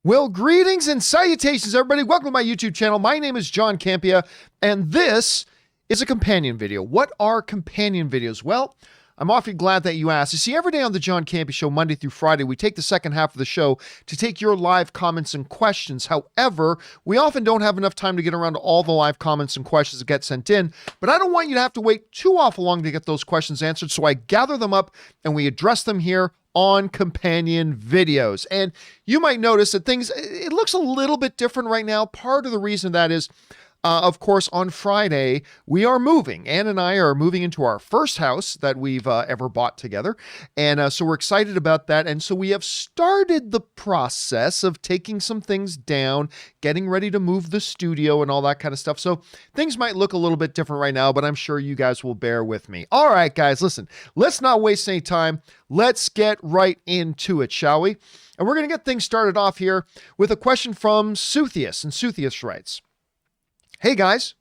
Well, greetings and salutations, everybody. Welcome to my YouTube channel. My name is John Campea, and this is a companion video. What are companion videos? Well, I'm awfully glad that you asked. You see, every day on the John Campea Show, Monday through Friday, we take the second half of the show to take your live comments and questions. However, we often don't have enough time to get around to all the live comments and questions that get sent in, but I don't want you to have to wait too awful long to get those questions answered, so I gather them up and we address them here on companion videos. And you might notice that it looks a little bit different right now. Part of the reason that is, of course, on Friday, we are moving. Ann and I are moving into our first house that we've ever bought together. And so we're excited about that. And so we have started the process of taking some things down, getting ready to move the studio and all that kind of stuff. So things might look a little bit different right now, but I'm sure you guys will bear with me. All right, guys, listen, let's not waste any time. Let's get right into it, shall we? And we're going to get things started off here with a question from Southius. And Southius writes, "Hey guys,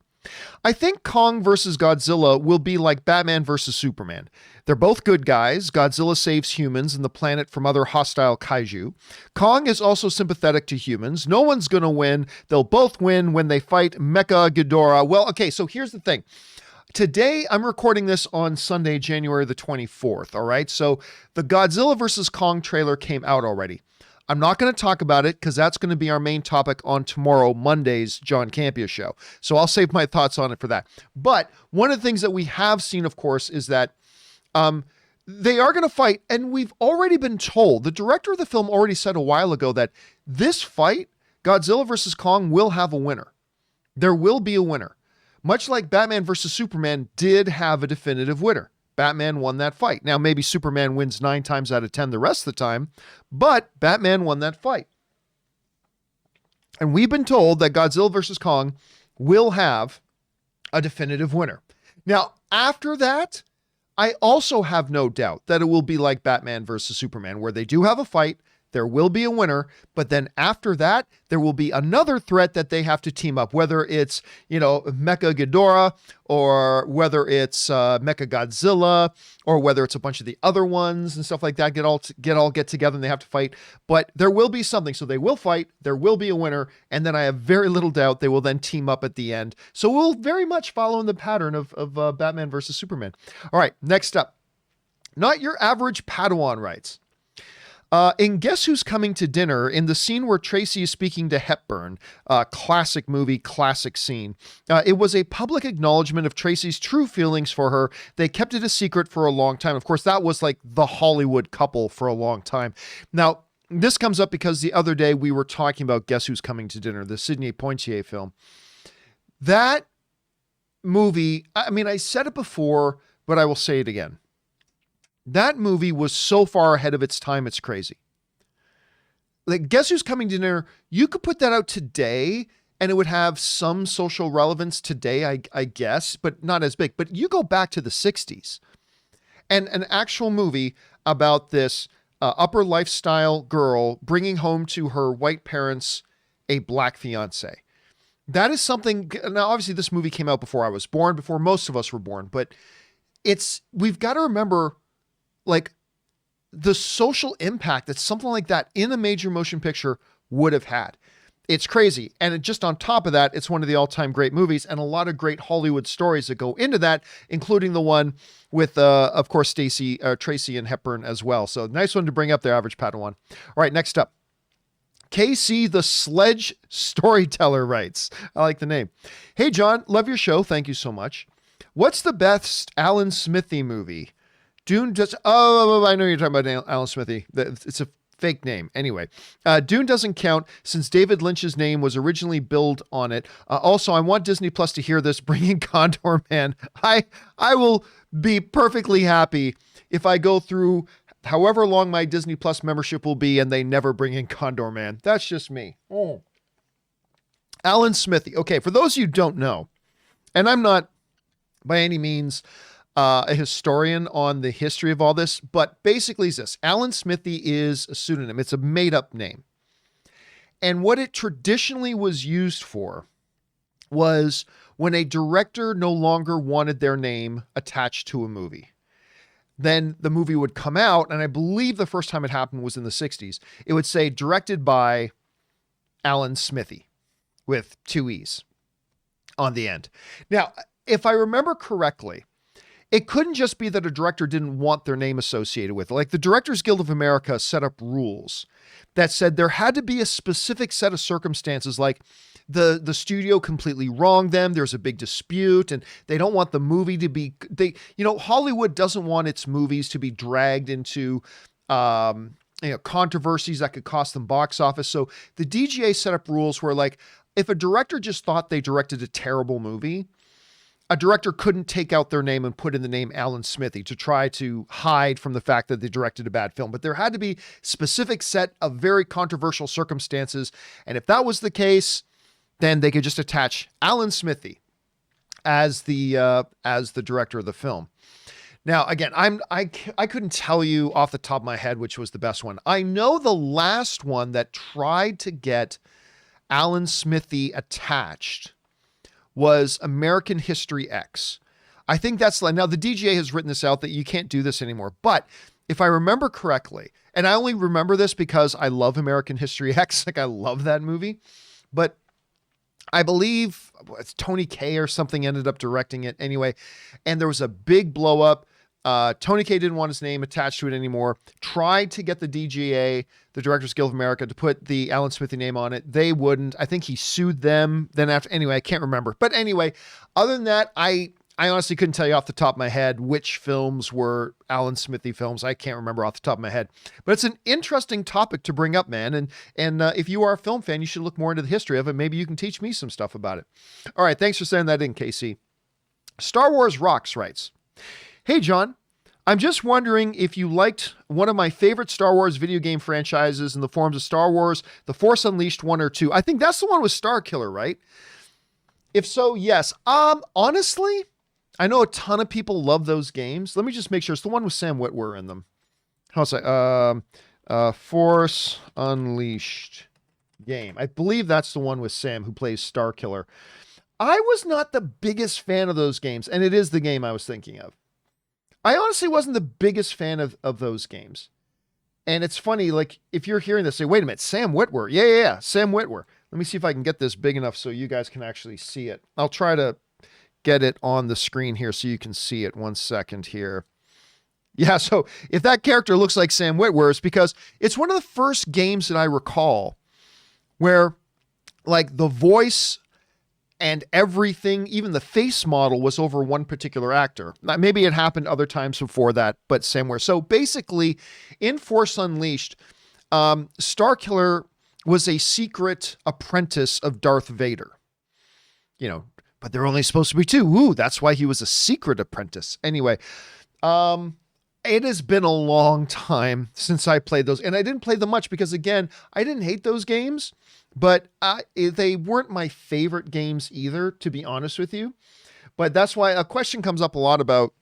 I think Kong versus Godzilla will be like Batman versus Superman. They're both good guys. Godzilla saves humans and the planet from other hostile kaiju. Kong is also sympathetic to humans. No one's going to win. They'll both win when they fight Mecha Ghidorah." Well, okay, so here's the thing. Today, I'm recording this on Sunday, January the 24th, all right? So the Godzilla versus Kong trailer came out already. I'm not going to talk about it because that's going to be our main topic on tomorrow, Monday's John Campea Show. So I'll save my thoughts on it for that. But one of the things that we have seen, of course, is that they are going to fight. And we've already been told, the director of the film already said a while ago that this fight, Godzilla versus Kong, will have a winner. There will be a winner. Much like Batman versus Superman did have a definitive winner. Batman won that fight. Now, maybe Superman wins 9 times out of 10 the rest of the time, but Batman won that fight. And we've been told that Godzilla versus Kong will have a definitive winner. Now, after that, I also have no doubt that it will be like Batman versus Superman, where they do have a fight, there will be a winner, but then after that, there will be another threat that they have to team up, whether it's, Mecha Ghidorah, or whether it's Mecha Godzilla, or whether it's a bunch of the other ones and stuff like that, get together and they have to fight. But there will be something. So they will fight, there will be a winner, and then I have very little doubt they will then team up at the end. So we'll very much follow in the pattern of Batman versus Superman. All right, next up. Not Your Average Padawan writes, in Guess Who's Coming to Dinner, in the scene where Tracy is speaking to Hepburn, classic movie, classic scene, it was a public acknowledgement of Tracy's true feelings for her. They kept it a secret for a long time. Of course, that was like the Hollywood couple for a long time. Now, this comes up because the other day we were talking about Guess Who's Coming to Dinner, the Sidney Poitier film. That movie, I mean, I said it before, but I will say it again. That movie was so far ahead of its time, it's crazy. Like, Guess Who's Coming to Dinner, you could put that out today and it would have some social relevance today, I guess, but not as big. But you go back to the 60s and an actual movie about this upper lifestyle girl bringing home to her white parents a black fiance. That is something. Now, obviously, this movie came out before I was born, before most of us were born, but we've got to remember, like, the social impact that something like that in a major motion picture would have had. It's crazy. And just on top of that, it's one of the all-time great movies and a lot of great Hollywood stories that go into that, including the one with, of course, Tracy and Hepburn as well. So nice one to bring up there, Average Padawan. All right, next up. KC the Sledge Storyteller writes, I like the name. "Hey, John, love your show. Thank you so much. What's the best Alan Smithy movie? Dune just, I know you're talking about Alan Smithy. It's a fake name. Anyway, Dune doesn't count since David Lynch's name was originally billed on it. Also, I want Disney Plus to hear this, bringing Condor Man. I will be perfectly happy if I go through however long my Disney Plus membership will be and they never bring in Condor Man. That's just me. Oh. Alan Smithy. Okay, for those of you who don't know, and I'm not by any means a historian on the history of all this, but basically it's this. Alan Smithy is a pseudonym. It's a made-up name. And what it traditionally was used for was when a director no longer wanted their name attached to a movie. Then the movie would come out, and I believe the first time it happened was in the 60s. It would say directed by Alan Smithy with 2 E's on the end. Now, if I remember correctly, it couldn't just be that a director didn't want their name associated with it. Like the Directors Guild of America set up rules that said there had to be a specific set of circumstances, like the studio completely wronged them. There's a big dispute and they don't want the movie to be, Hollywood doesn't want its movies to be dragged into, controversies that could cost them box office. So the DGA set up rules where, like, if a director just thought they directed a terrible movie, a director couldn't take out their name and put in the name Alan Smithy to try to hide from the fact that they directed a bad film. But there had to be specific set of very controversial circumstances. And if that was the case, then they could just attach Alan Smithy as the director of the film. Now, again, I couldn't tell you off the top of my head which was the best one. I know the last one that tried to get Alan Smithy attached was American History X. I think that's, now the DGA has written this out that you can't do this anymore. But if I remember correctly, and I only remember this because I love American History X, like I love that movie, but I believe it's Tony Kaye or something ended up directing it anyway. And there was a big blow up. Tony Kaye didn't want his name attached to it anymore. Tried to get the DGA, the Directors Guild of America, to put the Alan Smithy name on it. They wouldn't. I think he sued them. Then after, anyway, I can't remember. But anyway, other than that, I honestly couldn't tell you off the top of my head which films were Alan Smithy films. I can't remember off the top of my head. But it's an interesting topic to bring up, man. And if you are a film fan, you should look more into the history of it. Maybe you can teach me some stuff about it. All right, thanks for sending that in, Casey. Star Wars Rocks writes, "Hey, John, I'm just wondering if you liked one of my favorite Star Wars video game franchises in the forms of Star Wars, The Force Unleashed 1 or 2. I think that's the one with Starkiller, right? If so, yes. Honestly, I know a ton of people love those games. Let me just make sure. It's the one with Sam Witwer in them. How's that? Force Unleashed game. I believe that's the one with Sam who plays Starkiller. I was not the biggest fan of those games, and it is the game I was thinking of. I honestly wasn't the biggest fan of those games. And it's funny, like, if you're hearing this, say, wait a minute, Sam Witwer. Yeah, Sam Witwer. Let me see if I can get this big enough so you guys can actually see it. I'll try to get it on the screen here so you can see it. 1 second here. Yeah, so if that character looks like Sam Witwer, it's because it's one of the first games that I recall where, like, the voice and everything, even the face model, was over one particular actor. Maybe it happened other times before that, but somewhere. So basically, in Force Unleashed, Starkiller was a secret apprentice of Darth Vader. But there are only supposed to be two. Ooh, that's why he was a secret apprentice. Anyway, it has been a long time since I played those. And I didn't play them much because, again, I didn't hate those games. But they weren't my favorite games either, to be honest with you. But that's why a question comes up a lot about,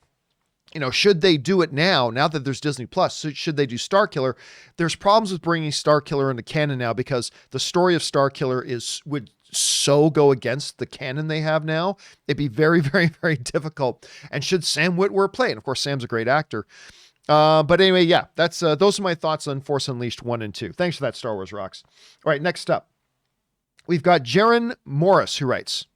should they do it now that there's Disney Plus? So should they do Starkiller? There's problems with bringing Starkiller into canon now because the story of Starkiller would so go against the canon they have now. It'd be very, very, very difficult. And should Sam Witwer play? And of course, Sam's a great actor. But anyway, yeah, that's those are my thoughts on Force Unleashed 1 and 2. Thanks for that, Star Wars Rocks. All right, next up. We've got Jaron Morris, who writes,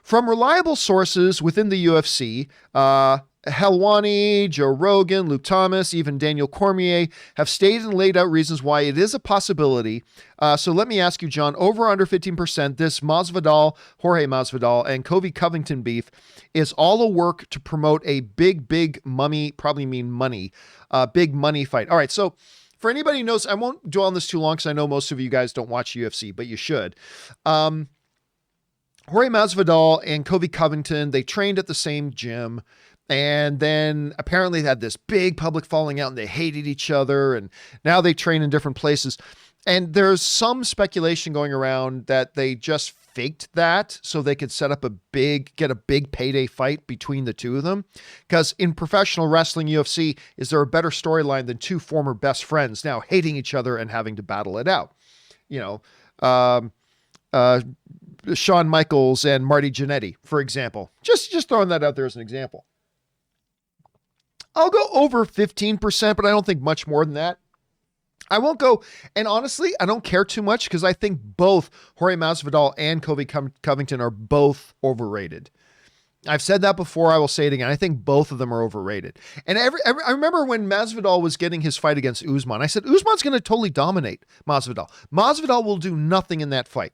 "From reliable sources within the UFC, Helwani, Joe Rogan, Luke Thomas, even Daniel Cormier have stated and laid out reasons why it is a possibility. So let me ask you, John, over under 15%, this Jorge Masvidal, and Kobe Covington beef is all a work to promote a big money, probably mean money, big money fight." All right, so for anybody who knows, I won't dwell on this too long because I know most of you guys don't watch UFC, but you should. Jorge Masvidal and Kobe Covington, they trained at the same gym. And then apparently they had this big public falling out and they hated each other. And now they train in different places. And there's some speculation going around that they just faked that so they could get a big payday fight between the two of them. Because in professional wrestling, UFC, is there a better storyline than two former best friends now hating each other and having to battle it out? Shawn Michaels and Marty Jannetty, for example. Just throwing that out there as an example. I'll go over 15%, but I don't think much more than that. I won't go, and honestly, I don't care too much because I think both Jorge Masvidal and Kobe Covington are both overrated. I've said that before. I will say it again. I think both of them are overrated. And I remember when Masvidal was getting his fight against Usman, I said, Usman's going to totally dominate Masvidal. Masvidal will do nothing in that fight.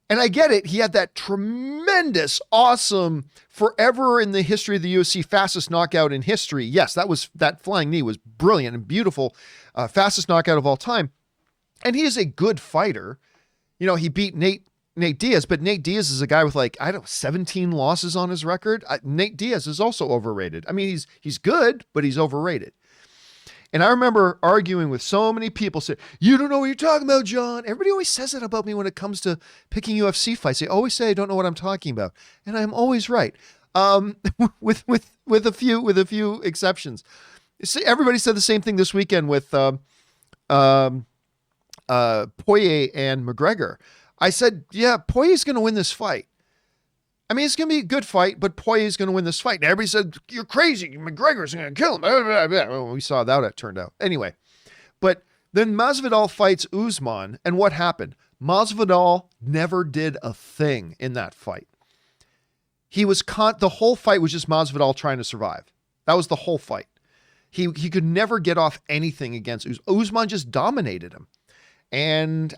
And I get it. He had that tremendous, awesome, forever in the history of the UFC, fastest knockout in history. Yes, that flying knee was brilliant and beautiful. Fastest knockout of all time. And he is a good fighter. You know, he beat Nate Diaz, but Nate Diaz is a guy with 17 losses on his record. Nate Diaz is also overrated. I mean, he's good, but he's overrated. And I remember arguing with so many people saying, you don't know what you're talking about, John. Everybody always says that about me when it comes to picking UFC fights. They always say I don't know what I'm talking about. And I'm always right. With a few exceptions. See, everybody said the same thing this weekend with Poirier and McGregor. I said, yeah, Poirier's going to win this fight. I mean, it's going to be a good fight, but Poirier's going to win this fight. And everybody said, you're crazy. McGregor's going to kill him. Well, we saw how that turned out. Anyway, but then Masvidal fights Usman, and what happened? Masvidal never did a thing in that fight. He was the whole fight was just Masvidal trying to survive. That was the whole fight. He could never get off anything against Usman. Usman just dominated him. And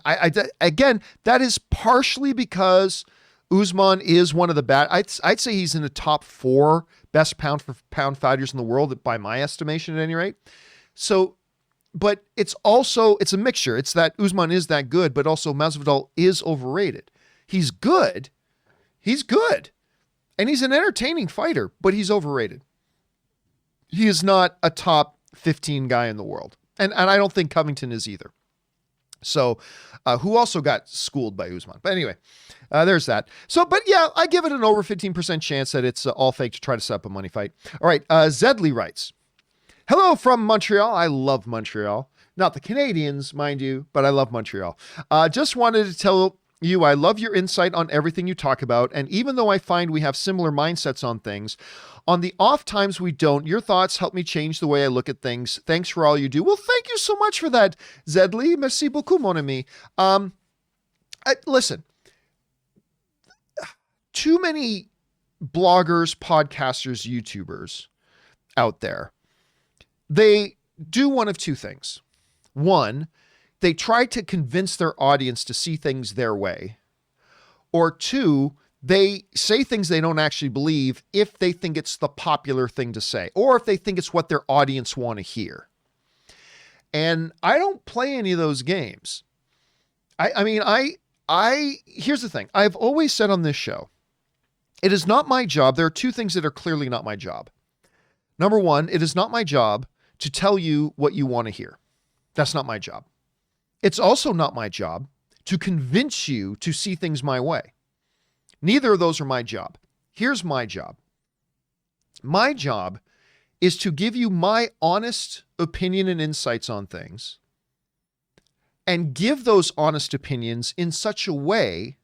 again, that is partially because Usman is one of the bad. I'd say he's in the top 4 best pound for pound fighters in the world, by my estimation, at any rate. So, but it's a mixture. It's that Usman is that good, but also Masvidal is overrated. He's good. And he's an entertaining fighter, but he's overrated. He is not a top 15 guy in the world. And I don't think Covington is either. So, who also got schooled by Usman. But anyway, there's that. So, but yeah, I give it an over 15% chance that it's all fake to try to set up a money fight. All right, Zedley writes, hello from Montreal. I love Montreal. Not the Canadians, mind you, but I love Montreal. Just wanted to tell you, I love your insight on everything you talk about. And even though I find we have similar mindsets on things, on the off times we don't, your thoughts help me change the way I look at things. Thanks for all you do. Well, thank you so much for that, Zedley. Merci beaucoup, mon ami. Listen, too many bloggers, podcasters, YouTubers out there, they do one of two things. One, they try to convince their audience to see things their way. Or two, they say things they don't actually believe if they think it's the popular thing to say, or if they think it's what their audience want to hear. And I don't play any of those games. I mean, here's the thing. I've always said on this show, it is not my job. There are two things that are clearly not my job. Number one, it is not my job to tell you what you want to hear. That's not my job. It's also not my job to convince you to see things my way. Neither of those are my job. Here's my job. My job is to give you my honest opinion and insights on things, and give those honest opinions in such a way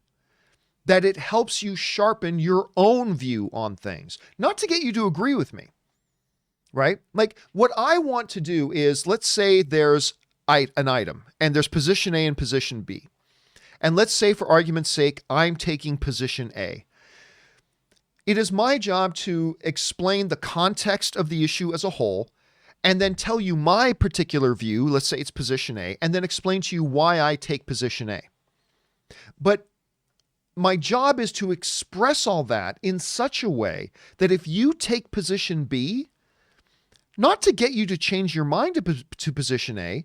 that it helps you sharpen your own view on things, not to get you to agree with me, right? Like, what I want to do is, let's say there's an item and there's position A and position B. And let's say, for argument's sake, I'm taking position A. It is my job to explain the context of the issue as a whole, and then tell you my particular view, let's say it's position A, and then explain to you why I take position A. But my job is to express all that in such a way that if you take position B, not to get you to change your mind to position A,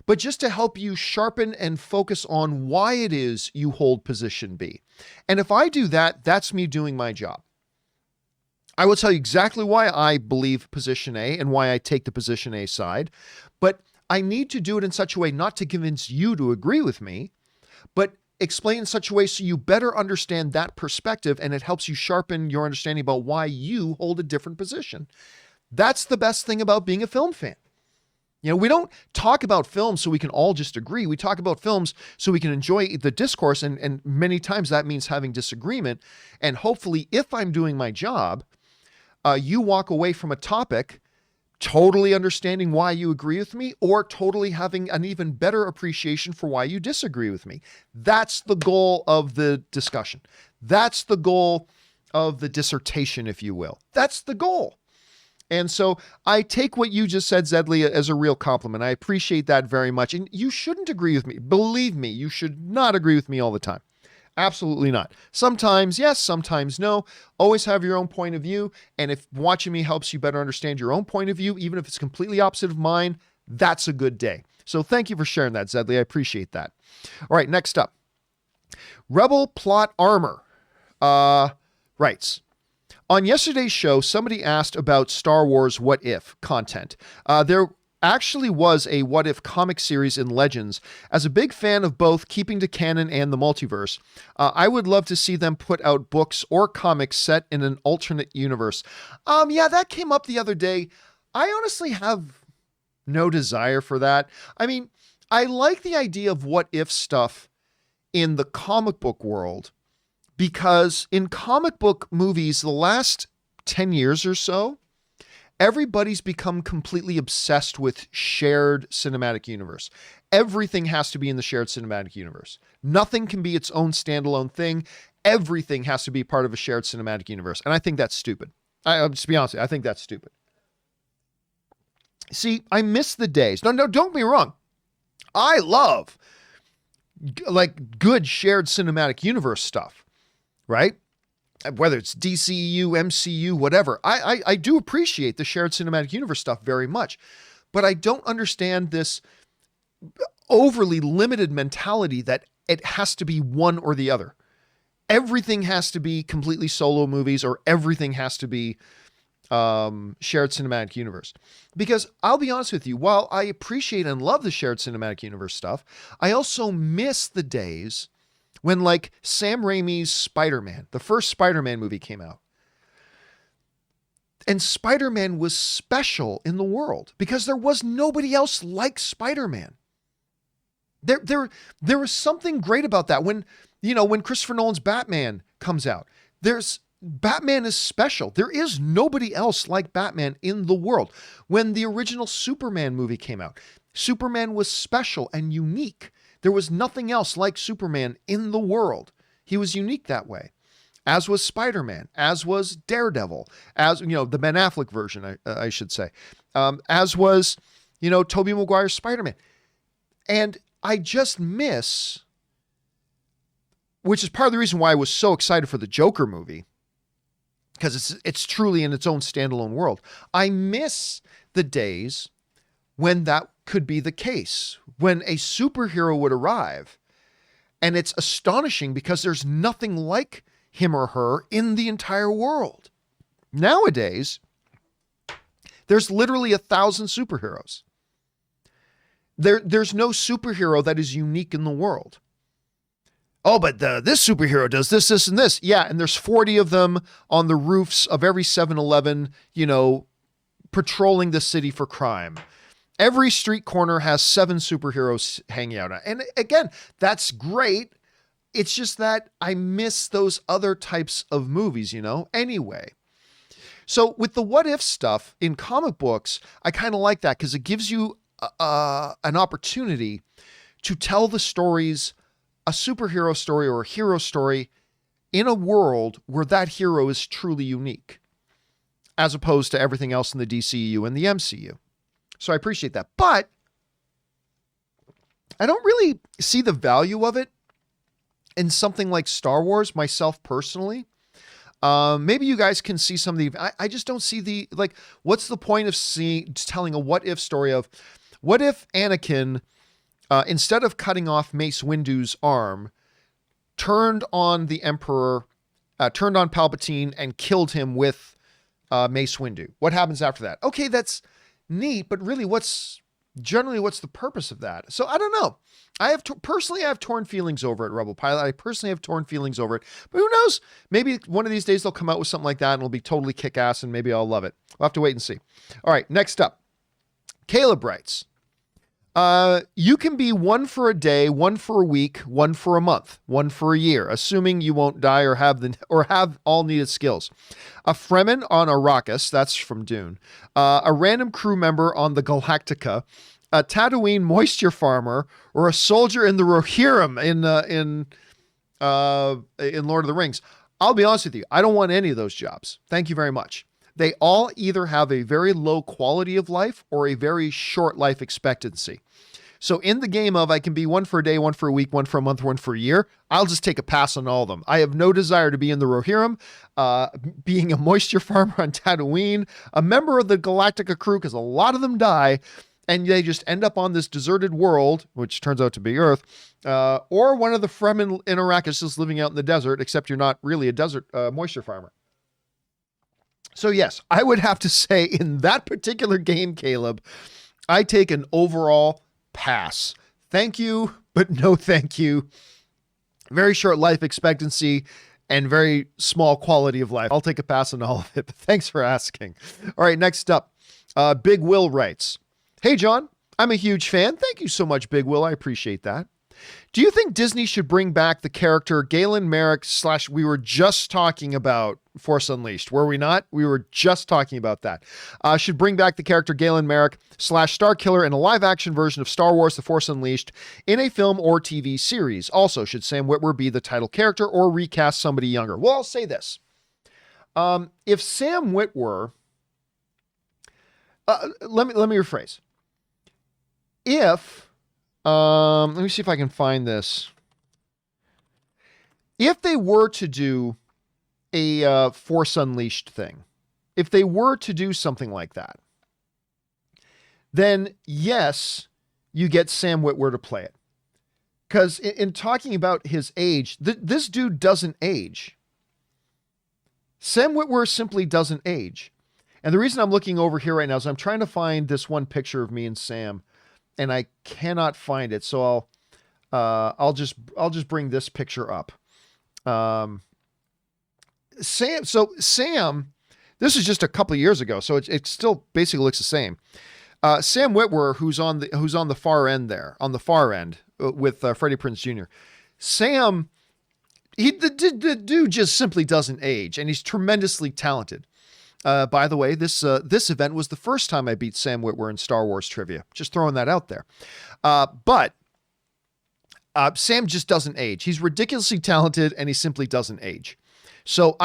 but just to help you sharpen and focus on why it is you hold position B. And if I do that, that's me doing my job. I will tell you exactly why I believe position A and why I take the position A side, but I need to do it in such a way not to convince you to agree with me, but explain in such a way so you better understand that perspective, and it helps you sharpen your understanding about why you hold a different position. That's the best thing about being a film fan. You know, we don't talk about films so we can all just agree. We talk about films so we can enjoy the discourse, and many times that means having disagreement. And hopefully, if I'm doing my job, you walk away from a topic totally understanding why you agree with me, or totally having an even better appreciation for why you disagree with me. That's the goal of the discussion. That's the goal of the dissertation, if you will. That's the goal. And so I take what you just said, Zedley, as a real compliment. I appreciate that very much. And you shouldn't agree with me. Believe me, you should not agree with me all the time. Absolutely not. Sometimes yes, sometimes no. Always have your own point of view. And if watching me helps you better understand your own point of view, even if it's completely opposite of mine, that's a good day. So thank you for sharing that, Zedley. I appreciate that. All right, next up. Rebel Plot Armor writes, on yesterday's show, somebody asked about Star Wars What If content. There actually was a What If comic series in Legends. As a big fan of both keeping to canon and the multiverse, I would love to see them put out books or comics set in an alternate universe. Yeah, that came up the other day. I honestly have no desire for that. I mean, I like the idea of what if stuff in the comic book world, because in comic book movies, the last 10 years or so, everybody's become completely obsessed with shared cinematic universe. Everything has to be in the shared cinematic universe. Nothing can be its own standalone thing. Everything has to be part of a shared cinematic universe. And I think that's stupid. I'll just be honest with you, I think that's stupid. See, I miss the days. No, don't get me wrong. I love like good shared cinematic universe stuff, right? Whether it's DCEU, MCU, whatever. I do appreciate the shared cinematic universe stuff very much, but I don't understand this overly limited mentality that it has to be one or the other. Everything has to be completely solo movies, or everything has to be shared cinematic universe. Because I'll be honest with you, while I appreciate and love the shared cinematic universe stuff, I also miss the days when, like, Sam Raimi's Spider-Man, the first Spider-Man movie came out. And Spider-Man was special in the world because there was nobody else like Spider-Man. There was something great about that. When Christopher Nolan's Batman comes out, Batman is special. There is nobody else like Batman in the world. When the original Superman movie came out, Superman was special and unique. There was nothing else like Superman in the world. He was unique that way. As was Spider-Man, as was Daredevil, as, the Ben Affleck version, I should say. As was, Tobey Maguire's Spider-Man. And I just miss, which is part of the reason why I was so excited for the Joker movie, because it's truly in its own standalone world. I miss the days when that could be the case, when a superhero would arrive, and it's astonishing because there's nothing like him or her in the entire world. Nowadays, there's literally 1,000 superheroes. There's no superhero that is unique in the world. Oh, but this superhero does this, this, and this. Yeah, and there's 40 of them on the roofs of every 7-Eleven, patrolling the city for crime. Every street corner has 7 superheroes hanging out. And again, that's great. It's just that I miss those other types of movies, anyway. So with the what if stuff in comic books, I kind of like that because it gives you an opportunity to tell the stories, a superhero story or a hero story, in a world where that hero is truly unique, as opposed to everything else in the DCEU and the MCU. So I appreciate that. But I don't really see the value of it in something like Star Wars, myself personally. Maybe you guys can see some of the, I just don't see what's the point of telling a what if story of, what if Anakin, instead of cutting off Mace Windu's arm, turned on the Emperor, turned on Palpatine and killed him with Mace Windu? What happens after that? Okay, that's neat, but really what's the purpose of that? So I don't know. I have torn feelings over it, Rebel Pilot. I personally have torn feelings over it, but who knows? Maybe one of these days they'll come out with something like that and it'll be totally kick-ass and maybe I'll love it. We'll have to wait and see. All right, next up. Caleb writes, You can be one for a day, one for a week, one for a month, one for a year, assuming you won't die or have all needed skills. A Fremen on Arrakis, that's from Dune. A random crew member on the Galactica, a Tatooine moisture farmer, or a soldier in the Rohirrim in Lord of the Rings. I'll be honest with you, I don't want any of those jobs. Thank you very much. They all either have a very low quality of life or a very short life expectancy. So in the game of I can be one for a day, one for a week, one for a month, one for a year, I'll just take a pass on all of them. I have no desire to be in the Rohirrim, being a moisture farmer on Tatooine, a member of the Galactica crew, because a lot of them die, and they just end up on this deserted world, which turns out to be Earth, or one of the Fremen in Arrakis just living out in the desert, except you're not really a desert moisture farmer. So yes, I would have to say in that particular game, Caleb, I take an overall pass. Thank you, but no thank you. Very short life expectancy and very small quality of life. I'll take a pass on all of it, but thanks for asking. All right, next up, Big Will writes, "Hey, John, I'm a huge fan. Thank you so much, Big Will. I appreciate that. Do you think Disney should bring back the character Galen Merrick / we were just talking about Force Unleashed, were we not? We were just talking about that. Should bring back the character Galen Merrick / Starkiller in a live action version of Star Wars The Force Unleashed in a film or TV series. Also, should Sam Witwer be the title character or recast somebody younger?" Well, I'll say this. If Sam Witwer, let me rephrase. Let me see if I can find this. If they were to do a Force Unleashed thing, if they were to do something like that, then yes, you get Sam Witwer to play it. Because in talking about his age, this dude doesn't age. Sam Witwer simply doesn't age. And the reason I'm looking over here right now is I'm trying to find this one picture of me and Sam, and I cannot find it. So I'll just bring this picture up. Sam, this is just a couple of years ago, so it still basically looks the same. Sam Witwer, who's on the far end there, on the far end with Freddie Prinze Jr. Sam, the dude just simply doesn't age, and he's tremendously talented. By the way, this event was the first time I beat Sam Witwer in Star Wars trivia. Just throwing that out there. But Sam just doesn't age. He's ridiculously talented, and he simply doesn't age. So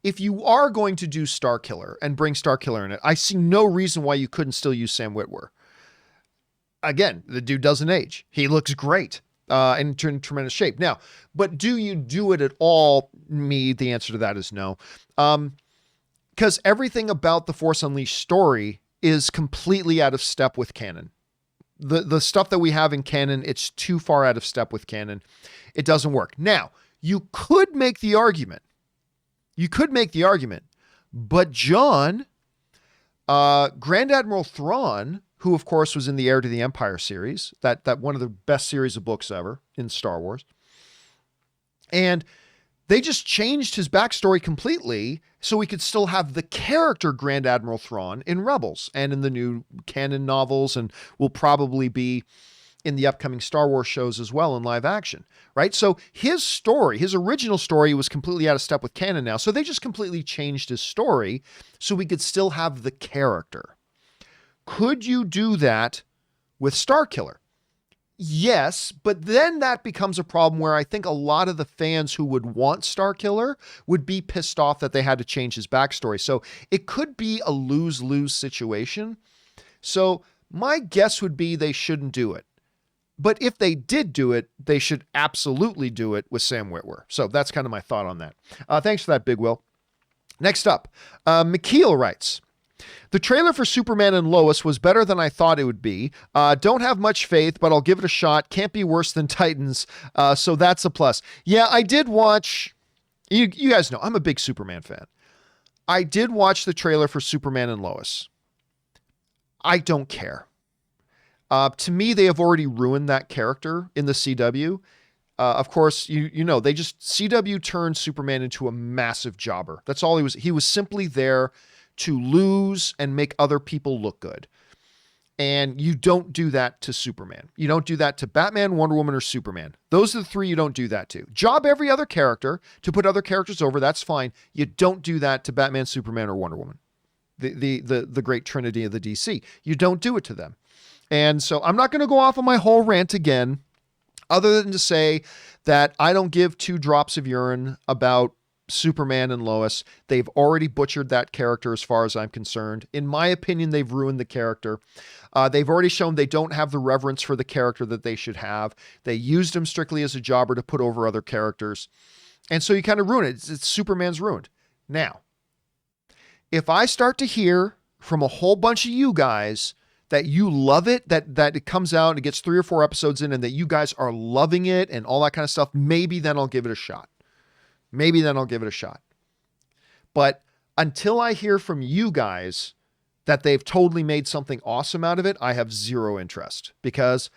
if you are going to do Starkiller and bring Starkiller in it, I see no reason why you couldn't still use Sam Witwer. Again, the dude doesn't age. He looks great. And in tremendous shape. Now, but do you do it at all? The answer to that is no. Because everything about the Force Unleashed story is completely out of step with canon. The stuff that we have in canon, it's too far out of step with canon. It doesn't work. Now, you could make the argument. But John, Grand Admiral Thrawn, who of course was in the Heir to the Empire series, that one of the best series of books ever in Star Wars, and they just changed his backstory completely so we could still have the character Grand Admiral Thrawn in Rebels and in the new canon novels, and will probably be in the upcoming Star Wars shows as well in live action, right? So his story, his original story, was completely out of step with canon now. So they just completely changed his story so we could still have the character. Could you do that with Starkiller? Yes, but then that becomes a problem where I think a lot of the fans who would want Starkiller would be pissed off that they had to change his backstory. So it could be a lose-lose situation. So my guess would be they shouldn't do it. But if they did do it, they should absolutely do it with Sam Witwer. So that's kind of my thought on that. Thanks for that, Big Will. Next up, McKeel writes, "The trailer for Superman and Lois was better than I thought it would be. Don't have much faith, but I'll give it a shot. Can't be worse than Titans, so that's a plus." Yeah, I did watch, you guys know, I'm a big Superman fan. I did watch the trailer for Superman and Lois. I don't care. To me, they have already ruined that character in the CW. Of course, you know, CW turned Superman into a massive jobber. That's all he was. He was simply there to lose and make other people look good. And you don't do that to Superman. You don't do that to Batman, Wonder Woman, or Superman. Those are the three you don't do that to. Job every other character to put other characters over. That's fine. You don't do that to Batman, Superman, or Wonder Woman. The great trinity of the DC. You don't do it to them. And so I'm not going to go off on my whole rant again, other than to say that I don't give two drops of urine about Superman and Lois. They've already butchered that character as far as I'm concerned. In my opinion, they've ruined the character. They've already shown they don't have the reverence for the character that they should have. They used him strictly as a jobber to put over other characters. And so you kind of ruin it. It's Superman's ruined. Now, if I start to hear from a whole bunch of you guys that you love it, that it comes out and it gets 3 or 4 episodes in and that you guys are loving it and all that kind of stuff, maybe then I'll give it a shot. But until I hear from you guys that they've totally made something awesome out of it, I have zero interest, because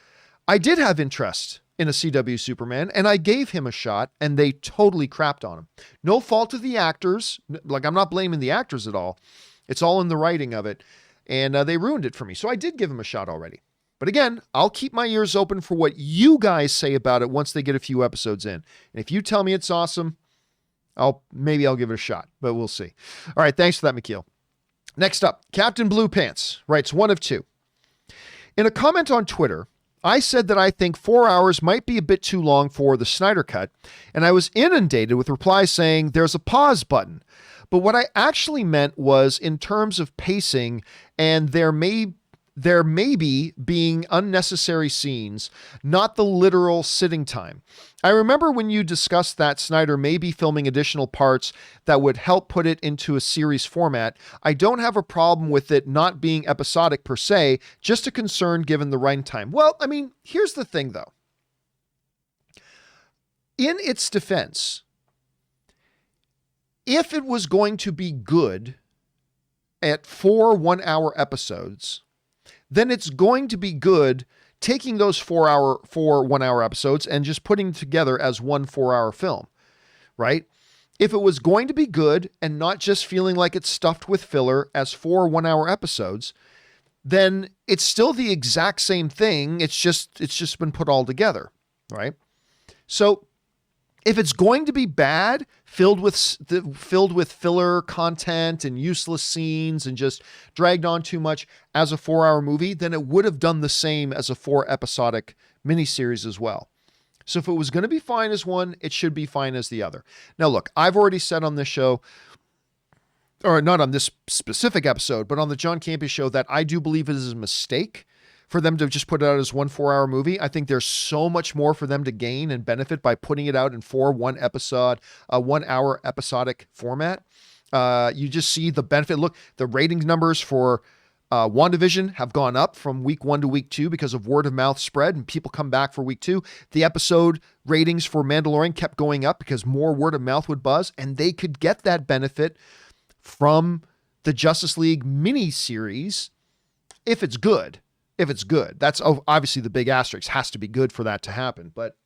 I did have interest in a CW Superman and I gave him a shot and they totally crapped on him. No fault of the actors. Like, I'm not blaming the actors at all. It's all in the writing of it. And they ruined it for me. So I did give him a shot already. But again, I'll keep my ears open for what you guys say about it once they get a few episodes in. And if you tell me it's awesome, maybe I'll give it a shot, but we'll see. All right. Thanks for that, McKeel. Next up, Captain Blue Pants writes 1 of 2. In a comment on Twitter, I said that I think 4 hours might be a bit too long for the Snyder Cut, and I was inundated with replies saying there's a pause button. But what I actually meant was in terms of pacing, and there may be being unnecessary scenes, not the literal sitting time. I remember when you discussed that Snyder may be filming additional parts that would help put it into a series format. I don't have a problem with it not being episodic per se, just a concern given the runtime. Well, I mean, here's the thing though. In its defense, if it was going to be good at 4 one-hour episodes, then it's going to be good taking those 4 one-hour episodes and just putting them together as 1 4-hour film, right? If it was going to be good and not just feeling like it's stuffed with filler as 4 one-hour episodes, then it's still the exact same thing. It's just been put all together, right? So if it's going to be bad, filled with filler content and useless scenes and just dragged on too much as a 4-hour movie, then it would have done the same as a 4-episodic miniseries as well. So if it was going to be fine as one, it should be fine as the other. Now, look, I've already said on this show, or not on this specific episode, but on the John Campea Show, that I do believe it is a mistake for them to just put it out as 1 4-hour movie. I think there's so much more for them to gain and benefit by putting it out in 4 1-hour episodic format. You just see the benefit. Look, the ratings numbers for WandaVision have gone up from week 1 to week 2 because of word of mouth spread and people come back for week 2. The episode ratings for Mandalorian kept going up because more word of mouth would buzz, and they could get that benefit from the Justice League miniseries if it's good. That's obviously the big asterisk. Has to be good for that to happen. But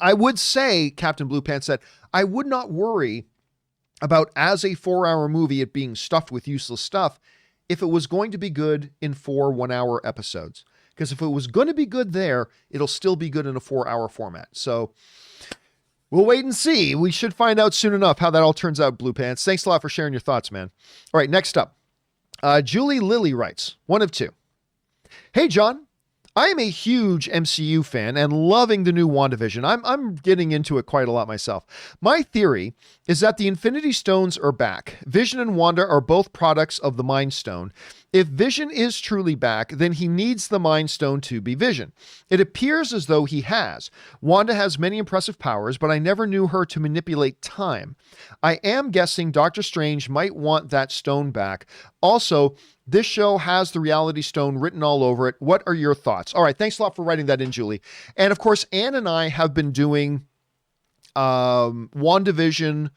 I would say, Captain Blue Pants said, I would not worry about as a 4-hour movie it being stuffed with useless stuff if it was going to be good in 4 1-hour episodes. Because if it was going to be good there, it'll still be good in a 4-hour format. So we'll wait and see. We should find out soon enough how that all turns out, Blue Pants. Thanks a lot for sharing your thoughts, man. All right, next up. Julie Lilly writes, 1 of 2. Hey, John, I am a huge MCU fan and loving the new WandaVision. I'm getting into it quite a lot myself. My theory is that the Infinity Stones are back. Vision and Wanda are both products of the Mind Stone. If Vision is truly back, then he needs the Mind Stone to be Vision. It appears as though he has. Wanda has many impressive powers, but I never knew her to manipulate time. I am guessing Doctor Strange might want that stone back. Also, this show has the Reality Stone written all over it. What are your thoughts? All right, thanks a lot for writing that in, Julie. And of course, Ann and I have been doing WandaVision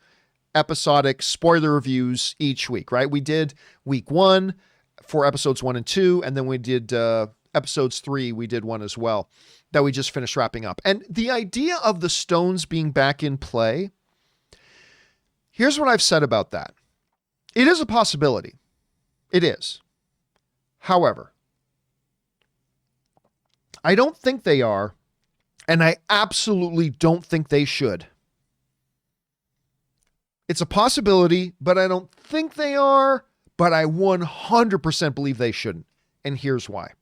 episodic spoiler reviews each week, right? We did week 1 for episodes 1 and 2, and then we did episodes 3. We did one as well that we just finished wrapping up. And the idea of the stones being back in play, here's what I've said about that. It is a possibility. It is. However, I don't think they are, and I absolutely don't think they should. It's a possibility, but I don't think they are, but I 100% believe they shouldn't. And here's why.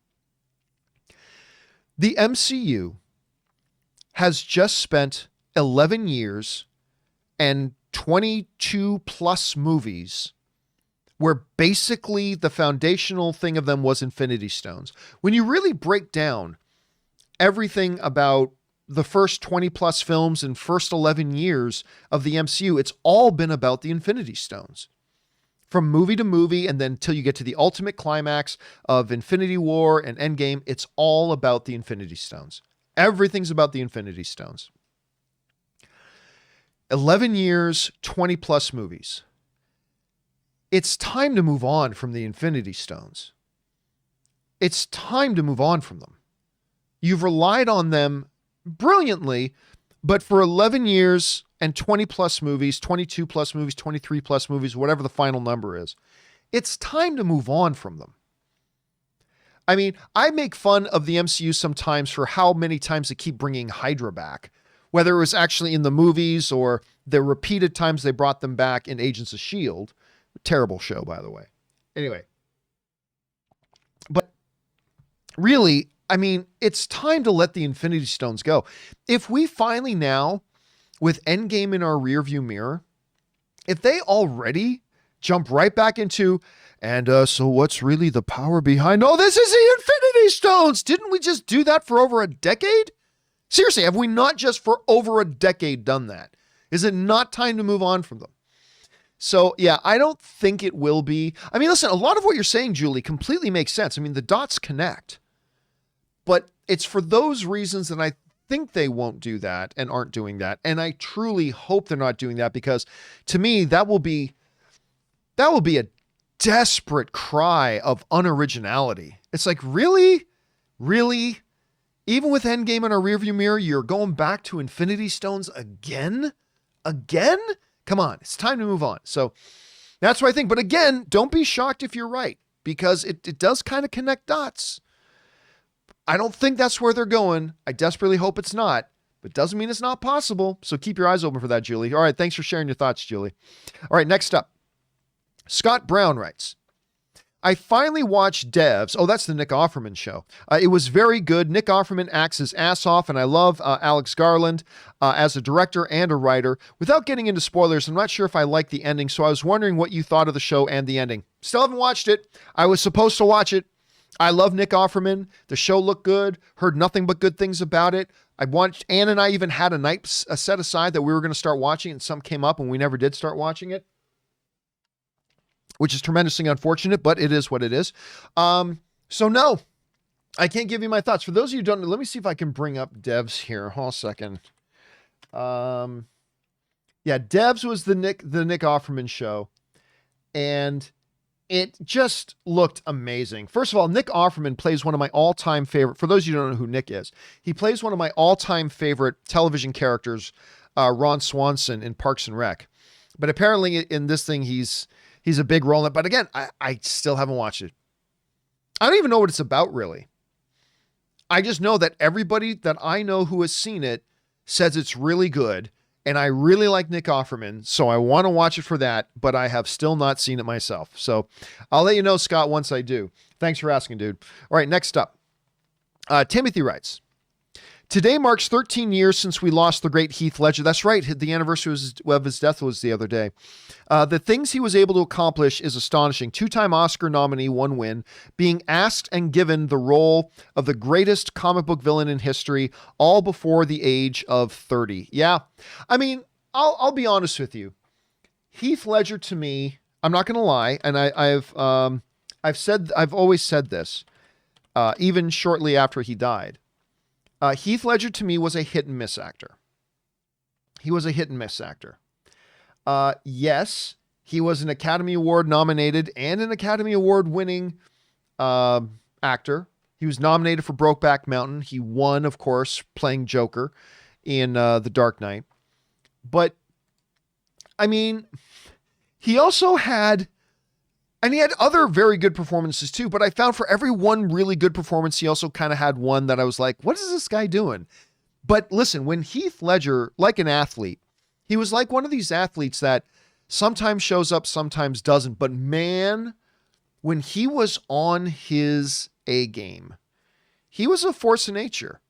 The MCU has just spent 11 years and 22 plus movies where basically the foundational thing of them was Infinity Stones. When you really break down everything about the first 20 plus films and first 11 years of the MCU, it's all been about the Infinity Stones. From movie to movie, and then until you get to the ultimate climax of Infinity War and Endgame, it's all about the Infinity Stones. Everything's about the Infinity Stones. 11 years, 20 plus movies. It's time to move on from the Infinity Stones. It's time to move on from them. You've relied on them brilliantly, but for 11 years and 20 plus movies, 22 plus movies, 23 plus movies, whatever the final number is, it's time to move on from them. I mean, I make fun of the MCU sometimes for how many times they keep bringing Hydra back, whether it was actually in the movies or the repeated times they brought them back in Agents of S.H.I.E.L.D. Terrible show, by the way. Anyway. But really, I mean, it's time to let the Infinity Stones go. If we finally now, with Endgame in our rearview mirror, if they already jump right back into, and so what's really the power behind, oh, this is the Infinity Stones. Didn't we just do that for over a decade? Seriously, have we not just for over a decade done that? Is it not time to move on from them? So, yeah, I don't think it will be. I mean, listen, a lot of what you're saying, Julie, completely makes sense. I mean, the dots connect. But it's for those reasons that I think they won't do that and aren't doing that. And I truly hope they're not doing that, because to me, that will be a desperate cry of unoriginality. It's like, really? Really? Even with Endgame in our rearview mirror, you're going back to Infinity Stones again? Again? Come on, it's time to move on. So that's what I think. But again, don't be shocked if you're right, because it does kind of connect dots. I don't think that's where they're going. I desperately hope it's not, but doesn't mean it's not possible. So keep your eyes open for that, Julie. All right, thanks for sharing your thoughts, Julie. All right, next up. Scott Brown writes, I finally watched Devs. Oh, that's the Nick Offerman show. It was very good. Nick Offerman acts his ass off, and I love Alex Garland as a director and a writer. Without getting into spoilers, I'm not sure if I like the ending, so I was wondering what you thought of the show and the ending. Still haven't watched it. I was supposed to watch it. I love Nick Offerman. The show looked good. Heard nothing but good things about it. Ann and I even had a night set aside that we were going to start watching, and some came up and we never did start watching it, which is tremendously unfortunate, but it is what it is. So no, I can't give you my thoughts. For those of you who don't know, let me see if I can bring up Devs here. Hold on a second. Yeah, Devs was the Nick Offerman show, and it just looked amazing. First of all, Nick Offerman plays one of my all-time favorite, for those of you who don't know who Nick is, he plays one of my all-time favorite television characters, Ron Swanson in Parks and Rec. But apparently in this thing, he's a big role in it. But again, I still haven't watched it. I don't even know what it's about, really. I just know that everybody that I know who has seen it says it's really good. And I really like Nick Offerman, so I want to watch it for that, but I have still not seen it myself. So I'll let you know, Scott, once I do. Thanks for asking, dude. All right, next up. Timothy writes, today marks 13 years since we lost the great Heath Ledger. That's right. The anniversary of his death was the other day. The things he was able to accomplish is astonishing. 2-time Oscar nominee, 1 win, being asked and given the role of the greatest comic book villain in history, all before the age of 30. Yeah. I mean, I'll be honest with you. Heath Ledger, to me, I'm not going to lie. And I've always said this, even shortly after he died. Heath Ledger, to me, was a hit and miss actor. He was a hit and miss actor. Yes, he was an Academy Award nominated and an Academy Award winning actor. He was nominated for Brokeback Mountain. He won, of course, playing Joker in The Dark Knight. But, I mean, he also had And he had other very good performances too, but I found for every one really good performance, he also kind of had one that I was like, what is this guy doing? But listen, when Heath Ledger, like an athlete, he was like one of these athletes that sometimes shows up, sometimes doesn't. But man, when he was on his A game, he was a force of nature.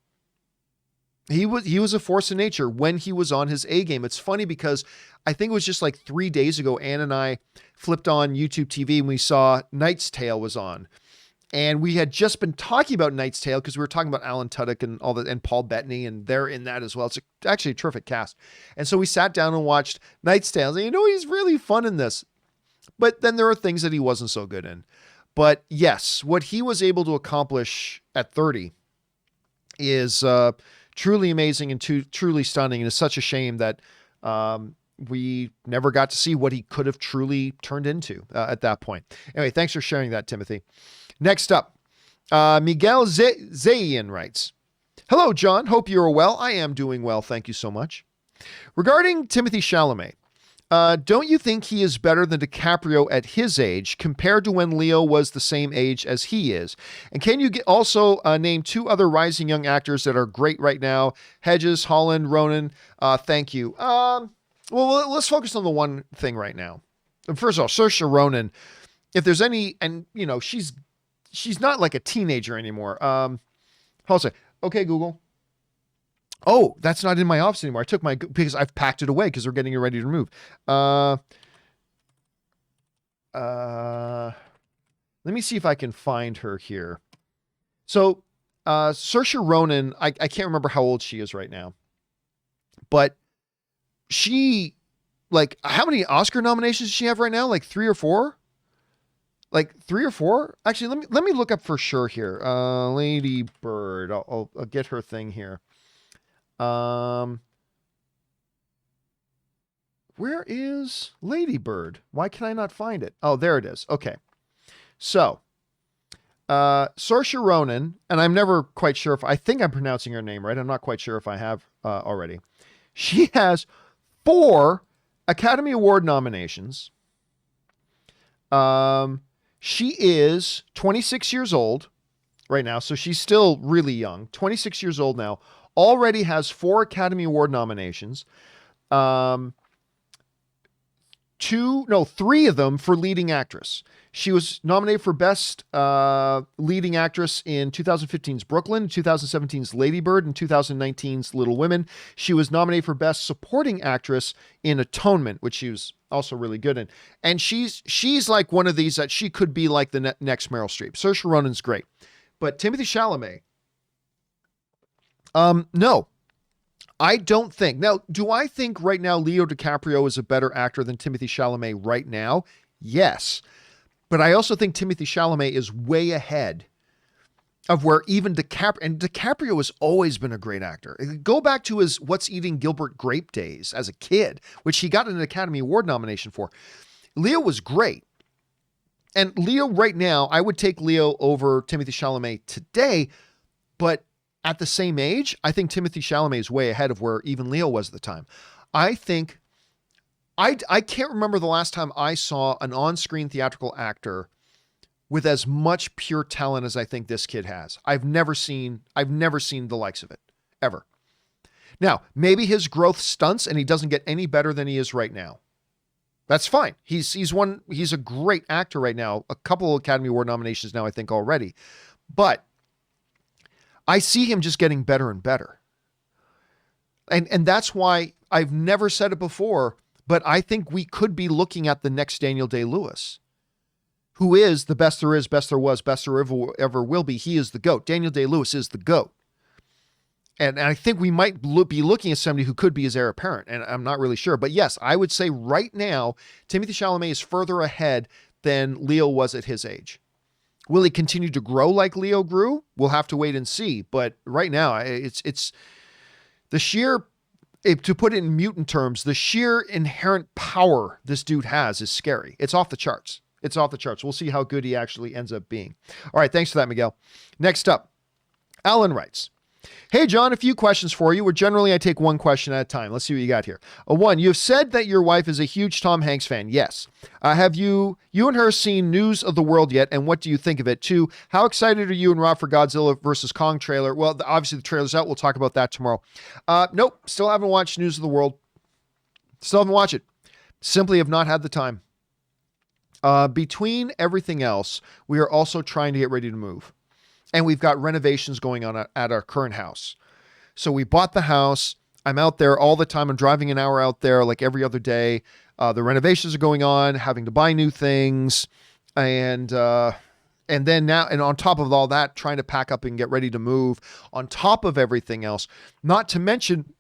He was a force of nature when he was on his A game. It's funny because I think it was just like 3 days ago, Ann and I flipped on YouTube TV and we saw Knight's Tale was on. And we had just been talking about Knight's Tale because we were talking about Alan Tudyk and all that, and Paul Bettany, and they're in that as well. It's actually a terrific cast. And so we sat down and watched Knight's Tale. And he's really fun in this. But then there are things that he wasn't so good in. But yes, what he was able to accomplish at 30 is truly amazing and truly stunning. And it's such a shame that we never got to see what he could have truly turned into at that point. Anyway, thanks for sharing that, Timothy. Next up, Miguel Zayin writes, hello, John. Hope you're well. I am doing well. Thank you so much. Regarding Timothée Chalamet, don't you think he is better than DiCaprio at his age compared to when Leo was the same age as he is? And can you also name 2 other rising young actors that are great right now? Hedges, Holland, Ronan. Thank you. Well, let's focus on the one thing right now. First of all, Saoirse Ronan, if there's any, and she's not like a teenager anymore. Hold on a second. Okay, Google. Oh, that's not in my office anymore. I took because I've packed it away because we're getting it ready to move. Let me see if I can find her here. So, Saoirse Ronan, I can't remember how old she is right now, but she, like, how many Oscar nominations does she have right now? Like 3 or 4? Like 3 or 4? Actually, let me look up for sure here. Lady Bird. I'll get her thing here. Where is Lady Bird? Why can I not find it? Oh, there it is. Okay. So, Saoirse Ronan, and I'm never quite sure I think I'm pronouncing her name right. I'm not quite sure if I have already. She has 4 Academy Award nominations. She is 26 years old right now, so she's still really young. 26 years old now. Already has 4 Academy Award nominations. 3 of them for leading actress. She was nominated for Best Leading Actress in 2015's Brooklyn, 2017's Lady Bird, and 2019's Little Women. She was nominated for Best Supporting Actress in Atonement, which she was also really good in. And she's like one of these that she could be like the next Meryl Streep. Saoirse Ronan's great. But Timothée Chalamet, no, I don't think. Now, do I think right now Leo DiCaprio is a better actor than Timothée Chalamet right now? Yes. But I also think Timothée Chalamet is way ahead of where even DiCaprio, and DiCaprio has always been a great actor. Go back to his What's Eating Gilbert Grape days as a kid, which he got an Academy Award nomination for. Leo was great. And Leo right now, I would take Leo over Timothée Chalamet today, but at the same age, I think Timothée Chalamet is way ahead of where even Leo was at the time. I think, I can't remember the last time I saw an on-screen theatrical actor with as much pure talent as I think this kid has. I've never seen the likes of it, ever. Now, maybe his growth stunts and he doesn't get any better than he is right now. That's fine. He's a great actor right now. A couple of Academy Award nominations now, I think, already. But I see him just getting better and better. And that's why I've never said it before, but I think we could be looking at the next Daniel Day-Lewis, who is the best there is, best there was, best there ever will be. He is the GOAT. Daniel Day-Lewis is the GOAT. And I think we might be looking at somebody who could be his heir apparent, and I'm not really sure. But yes, I would say right now, Timothée Chalamet is further ahead than Leo was at his age. Will he continue to grow like Leo grew? We'll have to wait and see. But right now, it's the sheer, to put it in mutant terms, the sheer inherent power this dude has is scary. It's off the charts. It's off the charts. We'll see how good he actually ends up being. All right, thanks for that, Miguel. Next up, Alan writes, Hey, John, a few questions for you. Where generally I take one question at a time. Let's see what you got here. One, you have said that your wife is a huge Tom Hanks fan. Yes. Have you and her seen News of the World yet? And what do you think of it? Two, how excited are you and Rob for Godzilla versus Kong trailer? Well, obviously the trailer's out. We'll talk about that tomorrow. Nope. Still haven't watched News of the World. Still haven't watched it. Simply have not had the time. Between everything else, we are also trying to get ready to move. And we've got renovations going on at our current house. So we bought the house. I'm out there all the time. I'm driving an hour out there like every other day. The renovations are going on, having to buy new things. And then now, and on top of all that, trying to pack up and get ready to move on top of everything else. Not to mention,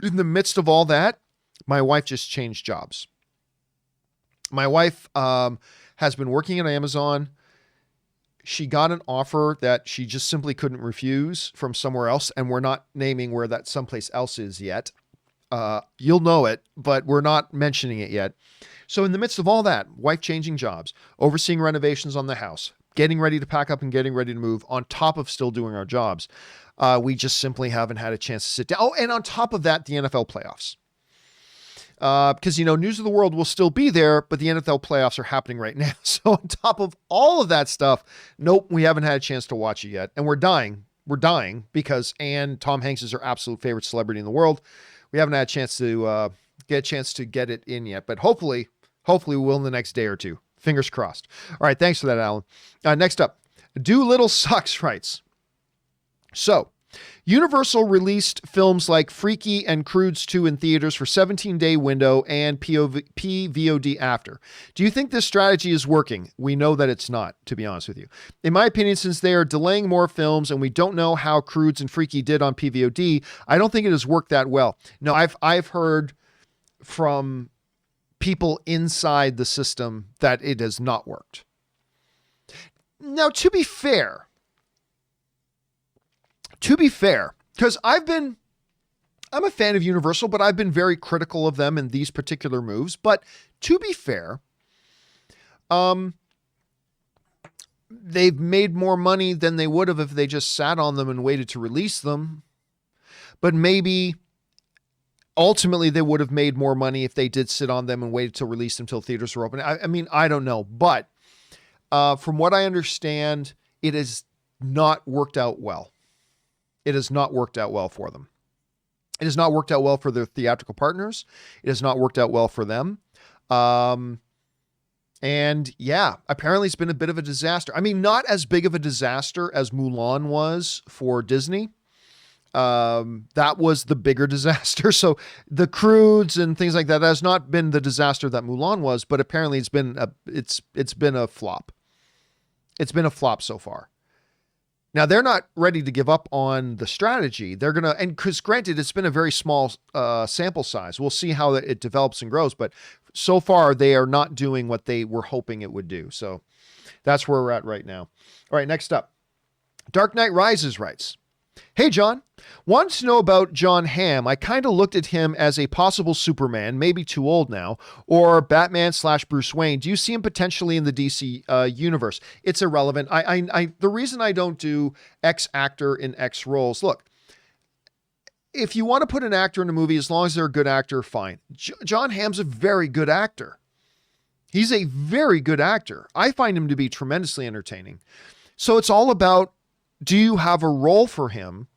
in the midst of all that, my wife just changed jobs. My wife has been working at Amazon. She got an offer that she just simply couldn't refuse from somewhere else, and we're not naming where that someplace else is yet. You'll know it, but we're not mentioning it yet. So in the midst of all that, wife changing jobs, overseeing renovations on the house, getting ready to pack up and getting ready to move, on top of still doing our jobs, we just simply haven't had a chance to sit down. Oh, and on top of that, the NFL playoffs. Because, News of the World will still be there, but the NFL playoffs are happening right now. So on top of all of that stuff, nope, we haven't had a chance to watch it yet. And we're dying. We're dying because Tom Hanks is our absolute favorite celebrity in the world. We haven't had a chance to get it in yet, but hopefully we will in the next day or two. Fingers crossed. All right. Thanks for that, Alan. Next up, Doolittle Sucks writes. So, Universal released films like Freaky and Croods 2 in theaters for 17-day window and PVOD after. Do you think this strategy is working? We know that it's not, to be honest with you. In my opinion, since they are delaying more films and we don't know how Croods and Freaky did on PVOD, I don't think it has worked that well. No, I've heard from people inside the system that it has not worked. Now, to be fair, because I'm a fan of Universal, but I've been very critical of them in these particular moves. But to be fair, they've made more money than they would have if they just sat on them and waited to release them. But maybe ultimately they would have made more money if they did sit on them and waited to release them until theaters were open. I mean, I don't know. But from what I understand, it has not worked out well. It has not worked out well for them. It has not worked out well for their theatrical partners. It has not worked out well for them. And yeah, apparently it's been a bit of a disaster. I mean, not as big of a disaster as Mulan was for Disney. That was the bigger disaster. So the Croods and things like that has not been the disaster that Mulan was, but apparently it's been a flop. It's been a flop so far. Now, they're not ready to give up on the strategy. They're going to, and because granted, it's been a very small sample size. We'll see how it develops and grows, but so far they are not doing what they were hoping it would do. So that's where we're at right now. All right, next up. Dark Knight Rises writes, hey, John, wanted to know about John Hamm. I kind of looked at him as a possible Superman, maybe too old now, or Batman/Bruce Wayne. Do you see him potentially in the DC universe? It's irrelevant. The reason I don't do X actor in X roles, look, if you want to put an actor in a movie, as long as they're a good actor, fine. John Hamm's a very good actor. He's a very good actor. I find him to be tremendously entertaining. So it's all about, do you have a role for him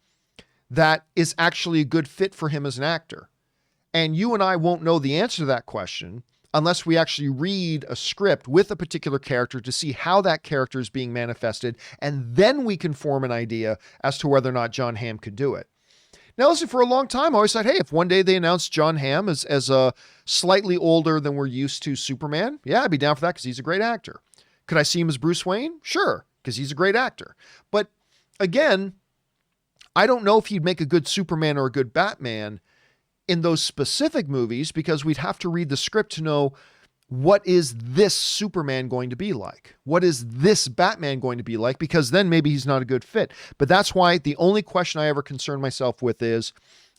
that is actually a good fit for him as an actor? And you and I won't know the answer to that question unless we actually read a script with a particular character to see how that character is being manifested. And then we can form an idea as to whether or not John Hamm could do it. Now, listen, for a long time, I always said, hey, if one day they announced John Hamm as a slightly older than we're used to Superman, yeah, I'd be down for that because he's a great actor. Could I see him as Bruce Wayne? Sure, because he's a great actor. But again, I don't know if he'd make a good Superman or a good Batman in those specific movies because we'd have to read the script to know, what is this Superman going to be like? What is this Batman going to be like? Because then maybe he's not a good fit. But that's why the only question I ever concern myself with is,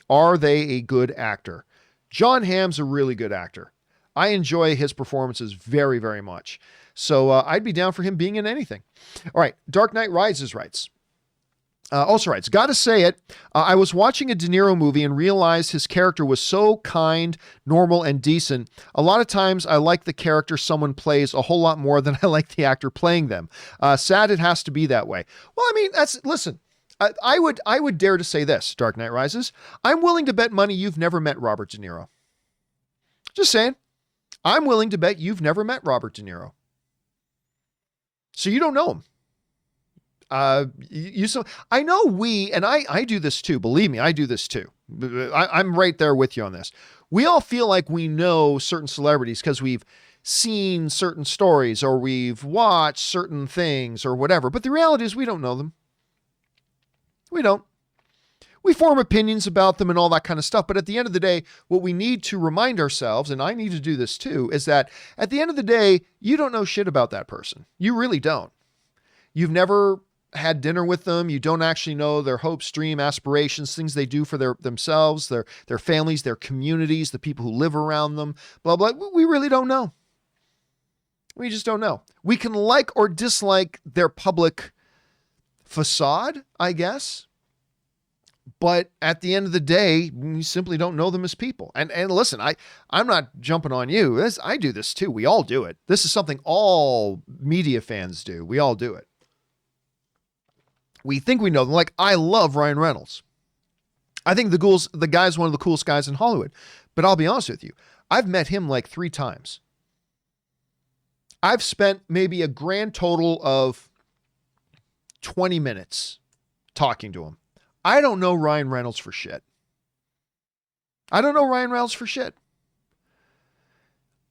are they a good actor? John Hamm's a really good actor. I enjoy his performances very, very much. So I'd be down for him being in anything. All right. Dark Knight Rises writes, Also writes, gotta say it, I was watching a De Niro movie and realized his character was so kind, normal, and decent. A lot of times I like the character someone plays a whole lot more than I like the actor playing them. Sad it has to be that way. Well, I mean, listen, I would dare to say this, Dark Knight Rises. I'm willing to bet money you've never met Robert De Niro. Just saying. I'm willing to bet you've never met Robert De Niro. So you don't know him. I know and I do this too. Believe me, I do this too. I'm right there with you on this. We all feel like we know certain celebrities because we've seen certain stories or we've watched certain things or whatever. But the reality is we don't know them. We don't. We form opinions about them and all that kind of stuff. But at the end of the day, what we need to remind ourselves, and I need to do this too, is that at the end of the day, you don't know shit about that person. You really don't. You've never had dinner with them. You don't actually know their hopes, dreams, aspirations, things they do for themselves, their families, their communities, the people who live around them, blah, blah. We really don't know. We just don't know. We can like or dislike their public facade, I guess. But at the end of the day, we simply don't know them as people. And listen, I'm not jumping on you. I do this too. We all do it. This is something all media fans do. We all do it. We think we know them. Like, I love Ryan Reynolds. I think the guy's one of the coolest guys in Hollywood. But I'll be honest with you. I've met him like 3 times. I've spent maybe a grand total of 20 minutes talking to him. I don't know Ryan Reynolds for shit. I don't know Ryan Reynolds for shit.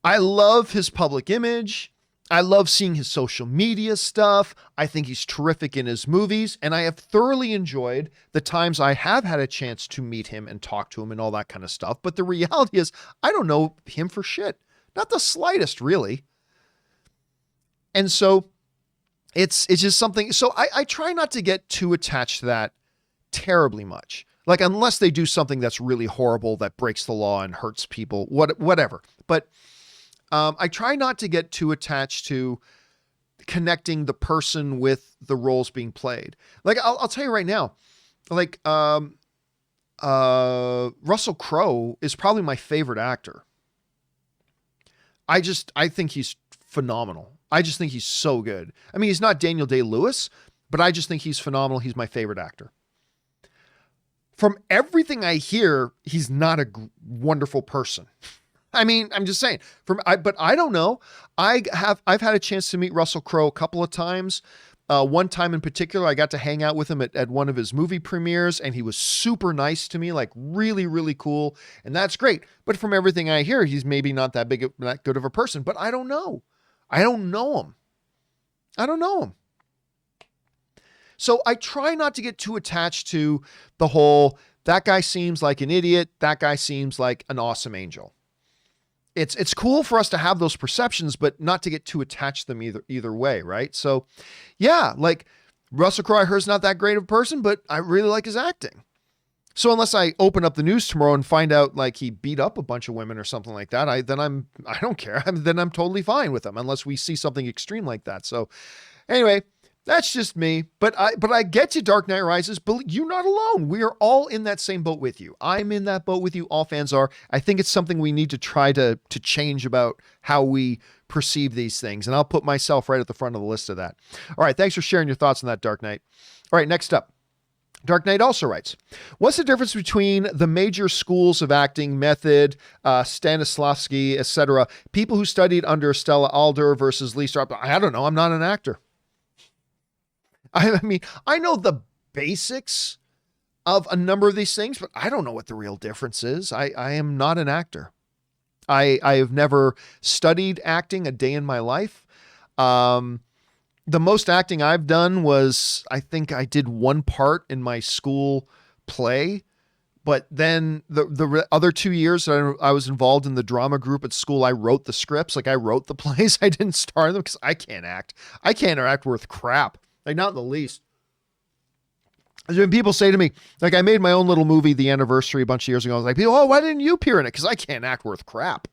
I love his public image. I love seeing his social media stuff. I think he's terrific in his movies, and I have thoroughly enjoyed the times I have had a chance to meet him and talk to him and all that kind of stuff. But the reality is, I don't know him for shit. Not the slightest, really. And so it's just something. So I try not to get too attached to that terribly much. Like, unless they do something that's really horrible that breaks the law and hurts people, whatever. But I try not to get too attached to connecting the person with the roles being played. Like, I'll tell you right now, like, Russell Crowe is probably my favorite actor. I think he's phenomenal. I just think he's so good. I mean, he's not Daniel Day-Lewis, but I just think he's phenomenal. He's my favorite actor. From everything I hear, he's not a wonderful person. I mean, I'm just saying. But I don't know. I've had a chance to meet Russell Crowe a couple of times. One time in particular, I got to hang out with him at one of his movie premieres, and he was super nice to me, like really, really cool. And that's great. But from everything I hear, he's maybe not that good of a person. But I don't know. I don't know him. I don't know him. So I try not to get too attached to the whole, that guy seems like an idiot, that guy seems like an awesome angel. It's cool for us to have those perceptions, but not to get too attached to them either way, right? So yeah, like Russell Crowe, I heard, is not that great of a person, but I really like his acting. So unless I open up the news tomorrow and find out like he beat up a bunch of women or something like that, I don't care. Then I'm totally fine with him, unless we see something extreme like that. So anyway, that's just me. But I get you, Dark Knight Rises. But you're not alone. We are all in that same boat with you. I'm in that boat with you. All fans are. I think it's something we need to try to change about how we perceive these things. And I'll put myself right at the front of the list of that. All right. Thanks for sharing your thoughts on that, Dark Knight. All right. Next up. Dark Knight also writes, what's the difference between the major schools of acting, Method, Stanislavski, etc., people who studied under Stella Adler versus Lee Strasberg? I don't know. I'm not an actor. I mean, I know the basics of a number of these things, but I don't know what the real difference is. I am not an actor. I have never studied acting a day in my life. The most acting I've done was, I think I did one part in my school play, but then the other 2 years that I was involved in the drama group at school, I wrote the scripts. Like, I wrote the plays. I didn't star in them because I can't act. I can't act worth crap. Like, not in the least. When people say to me, like, I made my own little movie, The Anniversary, a bunch of years ago. I was like, oh, why didn't you appear in it? Because I can't act worth crap.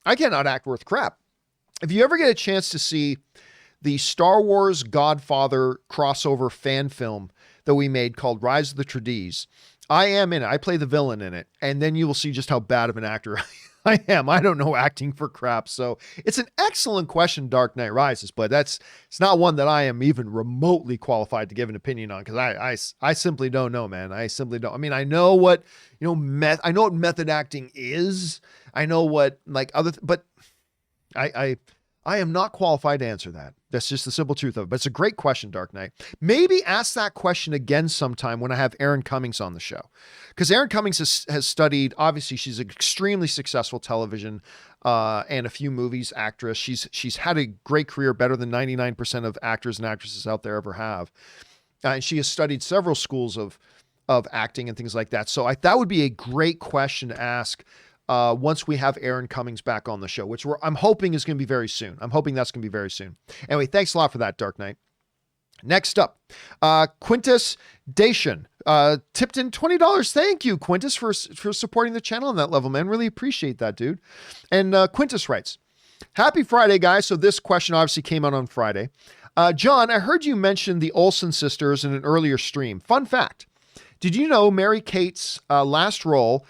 I cannot act worth crap. If you ever get a chance to see the Star Wars Godfather crossover fan film that we made called Rise of the Trades. I am in it. I play the villain in it. And then you will see just how bad of an actor I am. I don't know acting for crap. So it's an excellent question, Dark Knight Rises, but it's not one that I am even remotely qualified to give an opinion on, because I simply don't know, man. I simply don't. I mean, I know what, I know what method acting is. I know what but I am not qualified to answer that. That's just the simple truth of it. But it's a great question, Dark Knight. Maybe ask that question again sometime when I have Erin Cummings on the show. Because Erin Cummings has studied, obviously, she's an extremely successful television and a few movies actress. She's had a great career, better than 99% of actors and actresses out there ever have. And she has studied several schools of acting and things like that. So that would be a great question to ask once we have Erin Cummings back on the show, which I'm hoping is going to be very soon. I'm hoping that's going to be very soon. Anyway, thanks a lot for that, Dark Knight. Next up, Quintus Dacian tipped in $20. Thank you, Quintus, for supporting the channel on that level, man. Really appreciate that, dude. And Quintus writes, happy Friday, guys. So this question obviously came out on Friday. John, I heard you mention the Olsen sisters in an earlier stream. Fun fact. Did you know Mary-Kate's last role,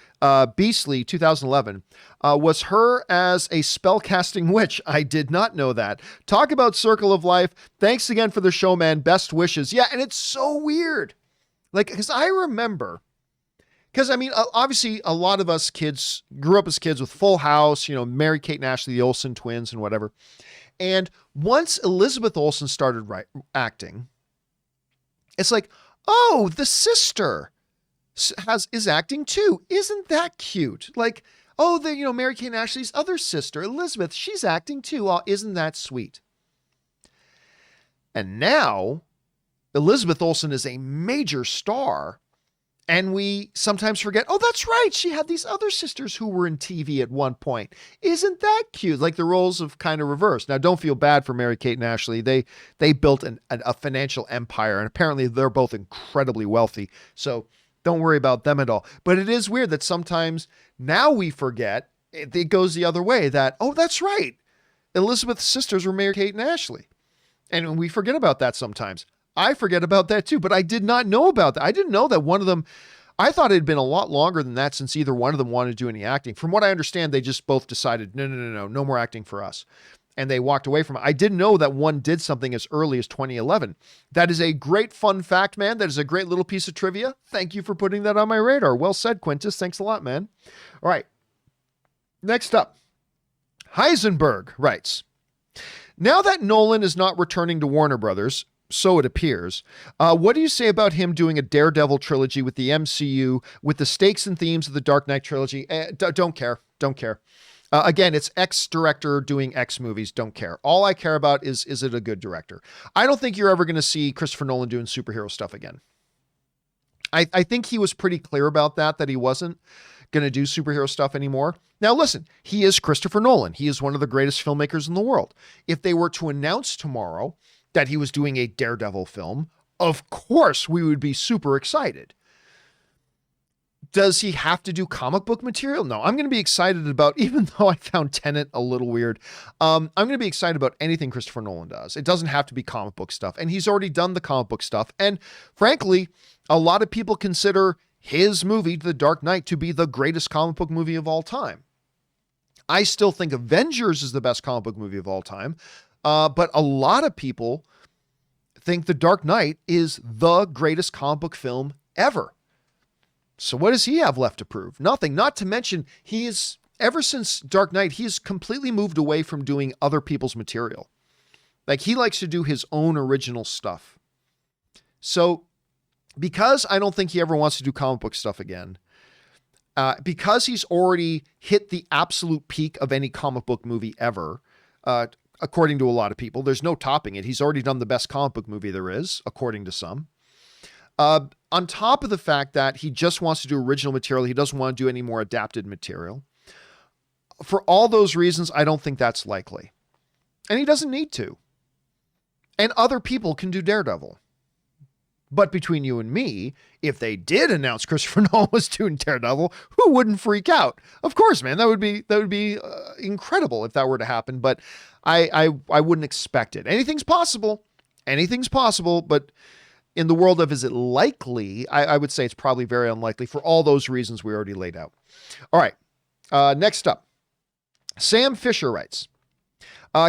Beastly 2011, was her as a spellcasting witch? I did not know that. Talk about Circle of Life. Thanks again for the show, man. Best wishes. Yeah, and it's so weird. Because I remember, I mean, obviously a lot of us kids grew up as kids with Full House, Mary-Kate and Ashley, the Olsen twins and whatever. And once Elizabeth Olsen started acting, it's like, oh, the sister is acting too. Isn't that cute? Like, oh, Mary-Kate and Ashley's other sister, Elizabeth, she's acting too. Oh, isn't that sweet? And now Elizabeth Olsen is a major star, and we sometimes forget, oh, that's right, she had these other sisters who were in TV at one point. Isn't that cute? Like, the roles have kind of reversed. Now, don't feel bad for Mary-Kate and Ashley. They built a financial empire, and apparently they're both incredibly wealthy. So don't worry about them at all. But it is weird that sometimes now we forget, it goes the other way, that, oh, that's right, Elizabeth's sisters were Mary-Kate and Ashley. And we forget about that sometimes. I forget about that too, but I did not know about that. I didn't know that one of them, I thought it had been a lot longer than that since either one of them wanted to do any acting. From what I understand, they just both decided, no more acting for us. And they walked away from it. I didn't know that one did something as early as 2011. That is a great fun fact, man. That is a great little piece of trivia. Thank you for putting that on my radar. Well said, Quintus. Thanks a lot, man. All right. Next up, Heisenberg writes, now that Nolan is not returning to Warner Brothers, so it appears, what do you say about him doing a Daredevil trilogy with the MCU with the stakes and themes of the Dark Knight trilogy? Don't care. Again, it's X director doing X movies. Don't care. All I care about is it a good director? I don't think you're ever going to see Christopher Nolan doing superhero stuff again. I think he was pretty clear about that he wasn't going to do superhero stuff anymore. Now, listen, he is Christopher Nolan. He is one of the greatest filmmakers in the world. If they were to announce tomorrow that he was doing a Daredevil film, of course we would be super excited. Does he have to do comic book material? No, I'm going to be excited about, even though I found Tenet a little weird, I'm going to be excited about anything Christopher Nolan does. It doesn't have to be comic book stuff. And he's already done the comic book stuff. And frankly, a lot of people consider his movie, The Dark Knight, to be the greatest comic book movie of all time. I still think Avengers is the best comic book movie of all time. But a lot of people think The Dark Knight is the greatest comic book film ever. So what does he have left to prove? Nothing. Not to mention, ever since Dark Knight, he's completely moved away from doing other people's material. Like, he likes to do his own original stuff. So because I don't think he ever wants to do comic book stuff again, because he's already hit the absolute peak of any comic book movie ever, according to a lot of people, there's no topping it. He's already done the best comic book movie there is, according to some. On top of the fact that he just wants to do original material, he doesn't want to do any more adapted material. For all those reasons, I don't think that's likely. And he doesn't need to. And other people can do Daredevil. But between you and me, if they did announce Christopher Nolan was doing Daredevil, who wouldn't freak out? Of course, man, that would be incredible if that were to happen. But I wouldn't expect it. Anything's possible, but in the world of is it likely, I would say it's probably very unlikely for all those reasons we already laid out. All right. Next up, Sam Fisher writes,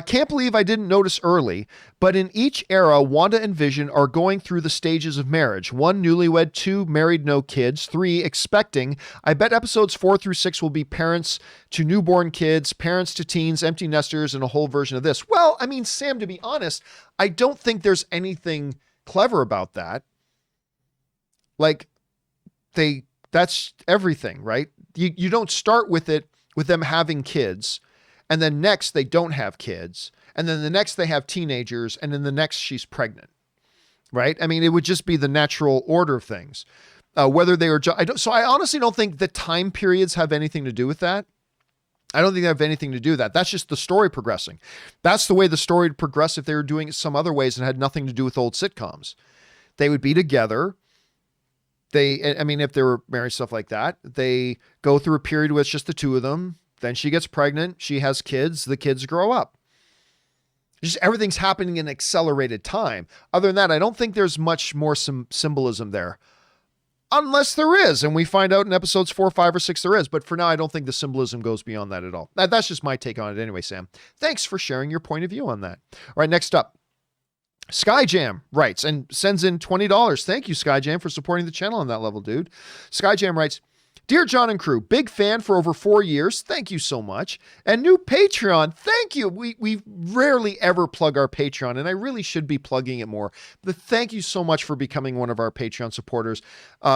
can't believe I didn't notice early, but in each era, Wanda and Vision are going through the stages of marriage. 1, newlywed. 2, married, no kids. 3, expecting. I bet episodes 4 through 6 will be parents to newborn kids, parents to teens, empty nesters, and a whole version of this. Well, I mean, Sam, to be honest, I don't think there's anything clever about that. Like, that's everything, right? You don't start with it with them having kids, and then next they don't have kids, and then the next they have teenagers, and then the next she's pregnant, right? I mean, it would just be the natural order of things. Whether they are, so I honestly don't think the time periods have anything to do with that. I don't think they have anything to do with that. That's just the story progressing. That's the way the story would progress if they were doing it some other ways and had nothing to do with old sitcoms. They would be together. If they were married, stuff like that, they go through a period where it's just the two of them. Then she gets pregnant. She has kids. The kids grow up. Just everything's happening in accelerated time. Other than that, I don't think there's much more symbolism there. Unless there is. And we find out in episodes 4, 5, or 6 there is. But for now, I don't think the symbolism goes beyond that at all. That's just my take on it anyway, Sam. Thanks for sharing your point of view on that. All right, next up. Skyjam writes and sends in $20. Thank you, Skyjam, for supporting the channel on that level, dude. Skyjam writes, Dear John and crew, big fan for over 4 years. Thank you so much. And new Patreon. Thank you. We rarely ever plug our Patreon, and I really should be plugging it more. But thank you so much for becoming one of our Patreon supporters,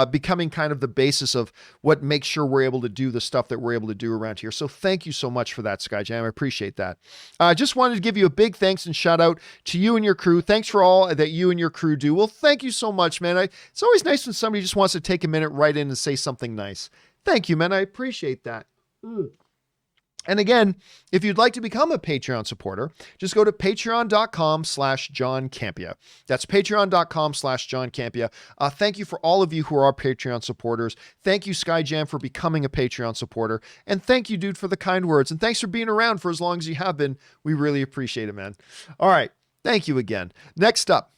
becoming kind of the basis of what makes sure we're able to do the stuff that we're able to do around here. So thank you so much for that, Skyjam. I appreciate that. I just wanted to give you a big thanks and shout out to you and your crew. Thanks for all that you and your crew do. Well, thank you so much, man. It's always nice when somebody just wants to take a minute right in and say something nice. Thank you, man. I appreciate that. And again, if you'd like to become a Patreon supporter, just go to patreon.com/John Campea. That's patreon.com/John Campea. Thank you for all of you who are our Patreon supporters. Thank you, Skyjam, for becoming a Patreon supporter. And thank you, dude, for the kind words. And thanks for being around for as long as you have been. We really appreciate it, man. All right. Thank you again. Next up,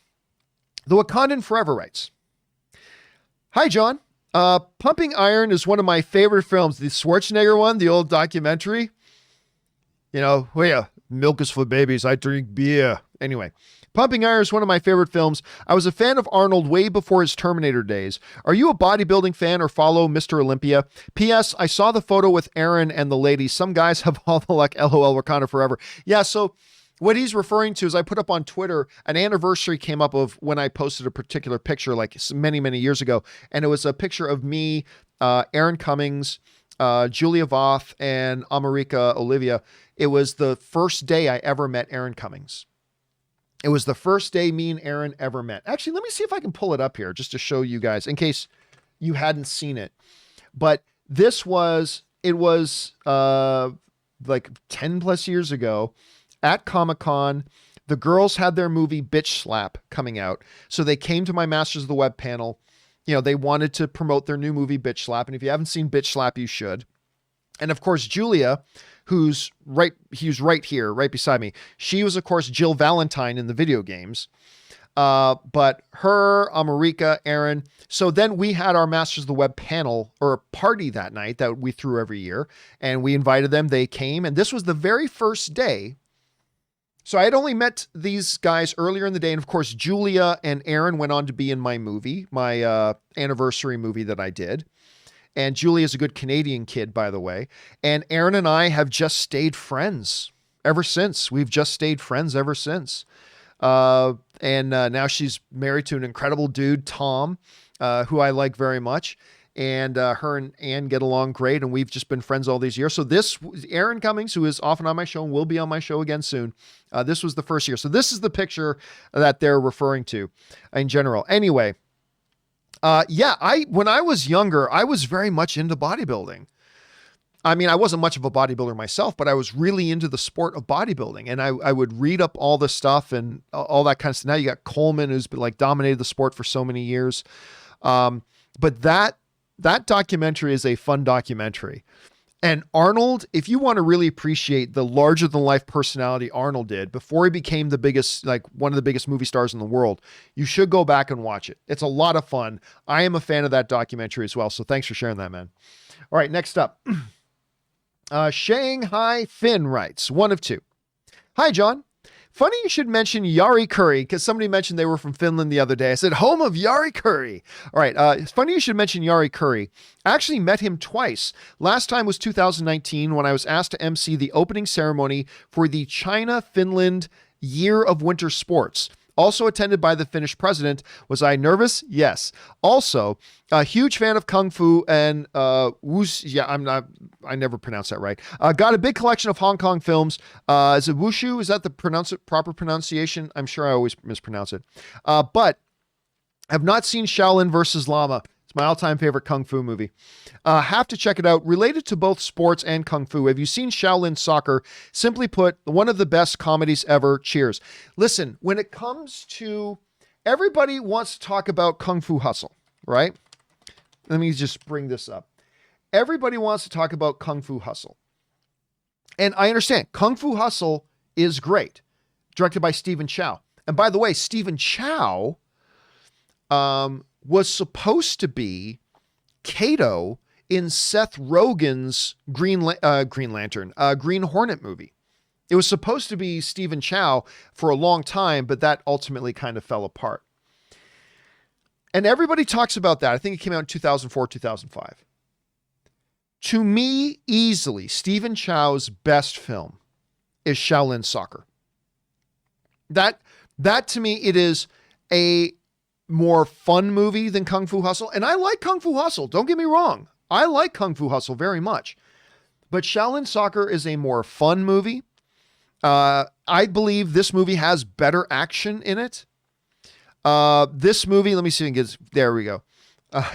The Wakandan Forever writes, Hi, John. Pumping Iron is one of my favorite films. The Schwarzenegger one, the old documentary. You know, milk is for babies. I drink beer. Anyway, Pumping Iron is one of my favorite films. I was a fan of Arnold way before his Terminator days. Are you a bodybuilding fan or follow Mr. Olympia? P.S. I saw the photo with Aaron and the ladies. Some guys have all the luck. LOL, Wakanda forever. Yeah, so what he's referring to is I put up on Twitter, an anniversary came up of when I posted a particular picture like many, many years ago. And it was a picture of me, Aaron Cummings, Julia Voth, and America Olivia. It was the first day I ever met Aaron Cummings. It was the first day me and Aaron ever met. Actually, let me see if I can pull it up here just to show you guys in case you hadn't seen it. But it was like 10 plus years ago. At Comic-Con, the girls had their movie Bitch Slap coming out. So they came to my Masters of the Web panel. You know, they wanted to promote their new movie Bitch Slap. And if you haven't seen Bitch Slap, you should. And of course, Julia, who's right here, right beside me. She was, of course, Jill Valentine in the video games. But her, America, Aaron. So then we had our Masters of the Web panel or party that night that we threw every year. And we invited them. They came. And this was the very first day. So I had only met these guys earlier in the day. And of course, Julia and Aaron went on to be in my movie, my anniversary movie that I did. And Julia is a good Canadian kid, by the way. And Aaron and I have just stayed friends ever since. We've just stayed friends ever since. And now she's married to an incredible dude, Tom, who I like very much. And her and Ann get along great, and we've just been friends all these years. So this, Aaron Cummings, who is often on my show and will be on my show again soon, this was the first year. So this is the picture that they're referring to in general. Anyway, when I was younger, I was very much into bodybuilding. I mean, I wasn't much of a bodybuilder myself, but I was really into the sport of bodybuilding, and I would read up all this stuff and all that kind of stuff. Now you got Coleman, who's been like dominated the sport for so many years. But that documentary is a fun documentary. And Arnold, if you want to really appreciate the larger than life personality Arnold did before he became the biggest, like one of the biggest movie stars in the world, you should go back and watch it. It's a lot of fun. I am a fan of that documentary as well. So thanks for sharing that, man. All right, next up. Shanghai Finn writes, one of two. Hi, John. Funny you should mention Yari Curry, because somebody mentioned they were from Finland the other day. I said, home of Yari Curry. All right. It's funny you should mention Yari Curry. I actually met him twice. Last time was 2019 when I was asked to MC the opening ceremony for the China-Finland Year of Winter Sports. Also attended by the Finnish president. Was I nervous? Yes. Also, a huge fan of Kung Fu and I never pronounce that right. Got a big collection of Hong Kong films. Is it Wushu? Is that the proper pronunciation? I'm sure I always mispronounce it. But have not seen Shaolin versus Llama. It's my all-time favorite Kung Fu movie. Have to check it out. Related to both sports and Kung Fu. Have you seen Shaolin Soccer? Simply put, one of the best comedies ever. Cheers. Listen, when it comes to, everybody wants to talk about Kung Fu Hustle, right? Let me just bring this up. Everybody wants to talk about Kung Fu Hustle. And I understand. Kung Fu Hustle is great. Directed by Stephen Chow. And by the way, Stephen Chow was supposed to be Kato in Seth Rogen's Green Hornet movie. It was supposed to be Stephen Chow for a long time, but that ultimately kind of fell apart. And everybody talks about that. I think it came out in 2004, 2005. To me, easily, Stephen Chow's best film is Shaolin Soccer. That to me, it is a more fun movie than Kung Fu Hustle. And I like Kung Fu Hustle. Don't get me wrong. I like Kung Fu Hustle very much. But Shaolin Soccer is a more fun movie. I believe this movie has better action in it. This movie, let me see if it gets, there we go.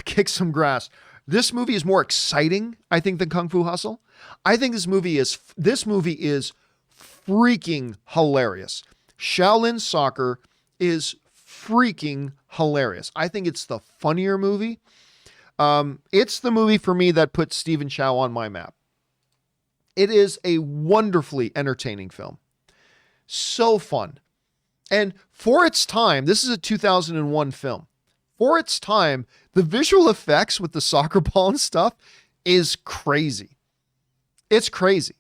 Kick some grass. This movie is more exciting, I think, than Kung Fu Hustle. I think this movie is freaking hilarious. Shaolin Soccer is freaking hilarious. I think it's the funnier movie. It's the movie for me that puts Stephen Chow on my map. It is a wonderfully entertaining film. So fun. And for its time, this is a 2001 film. For its time, the visual effects with the soccer ball and stuff is crazy. It's crazy.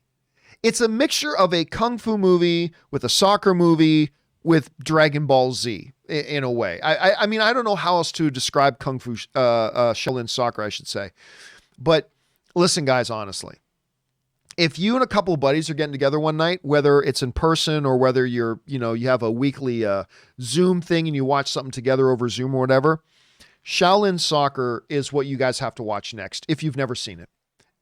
It's a mixture of a Kung Fu movie with a soccer movie with Dragon Ball Z in a way. I mean, I don't know how else to describe Kung Fu, Shaolin Soccer, I should say. But listen, guys, honestly, if you and a couple of buddies are getting together one night, whether it's in person or whether you have a weekly Zoom thing and you watch something together over Zoom or whatever, Shaolin Soccer is what you guys have to watch next if you've never seen it.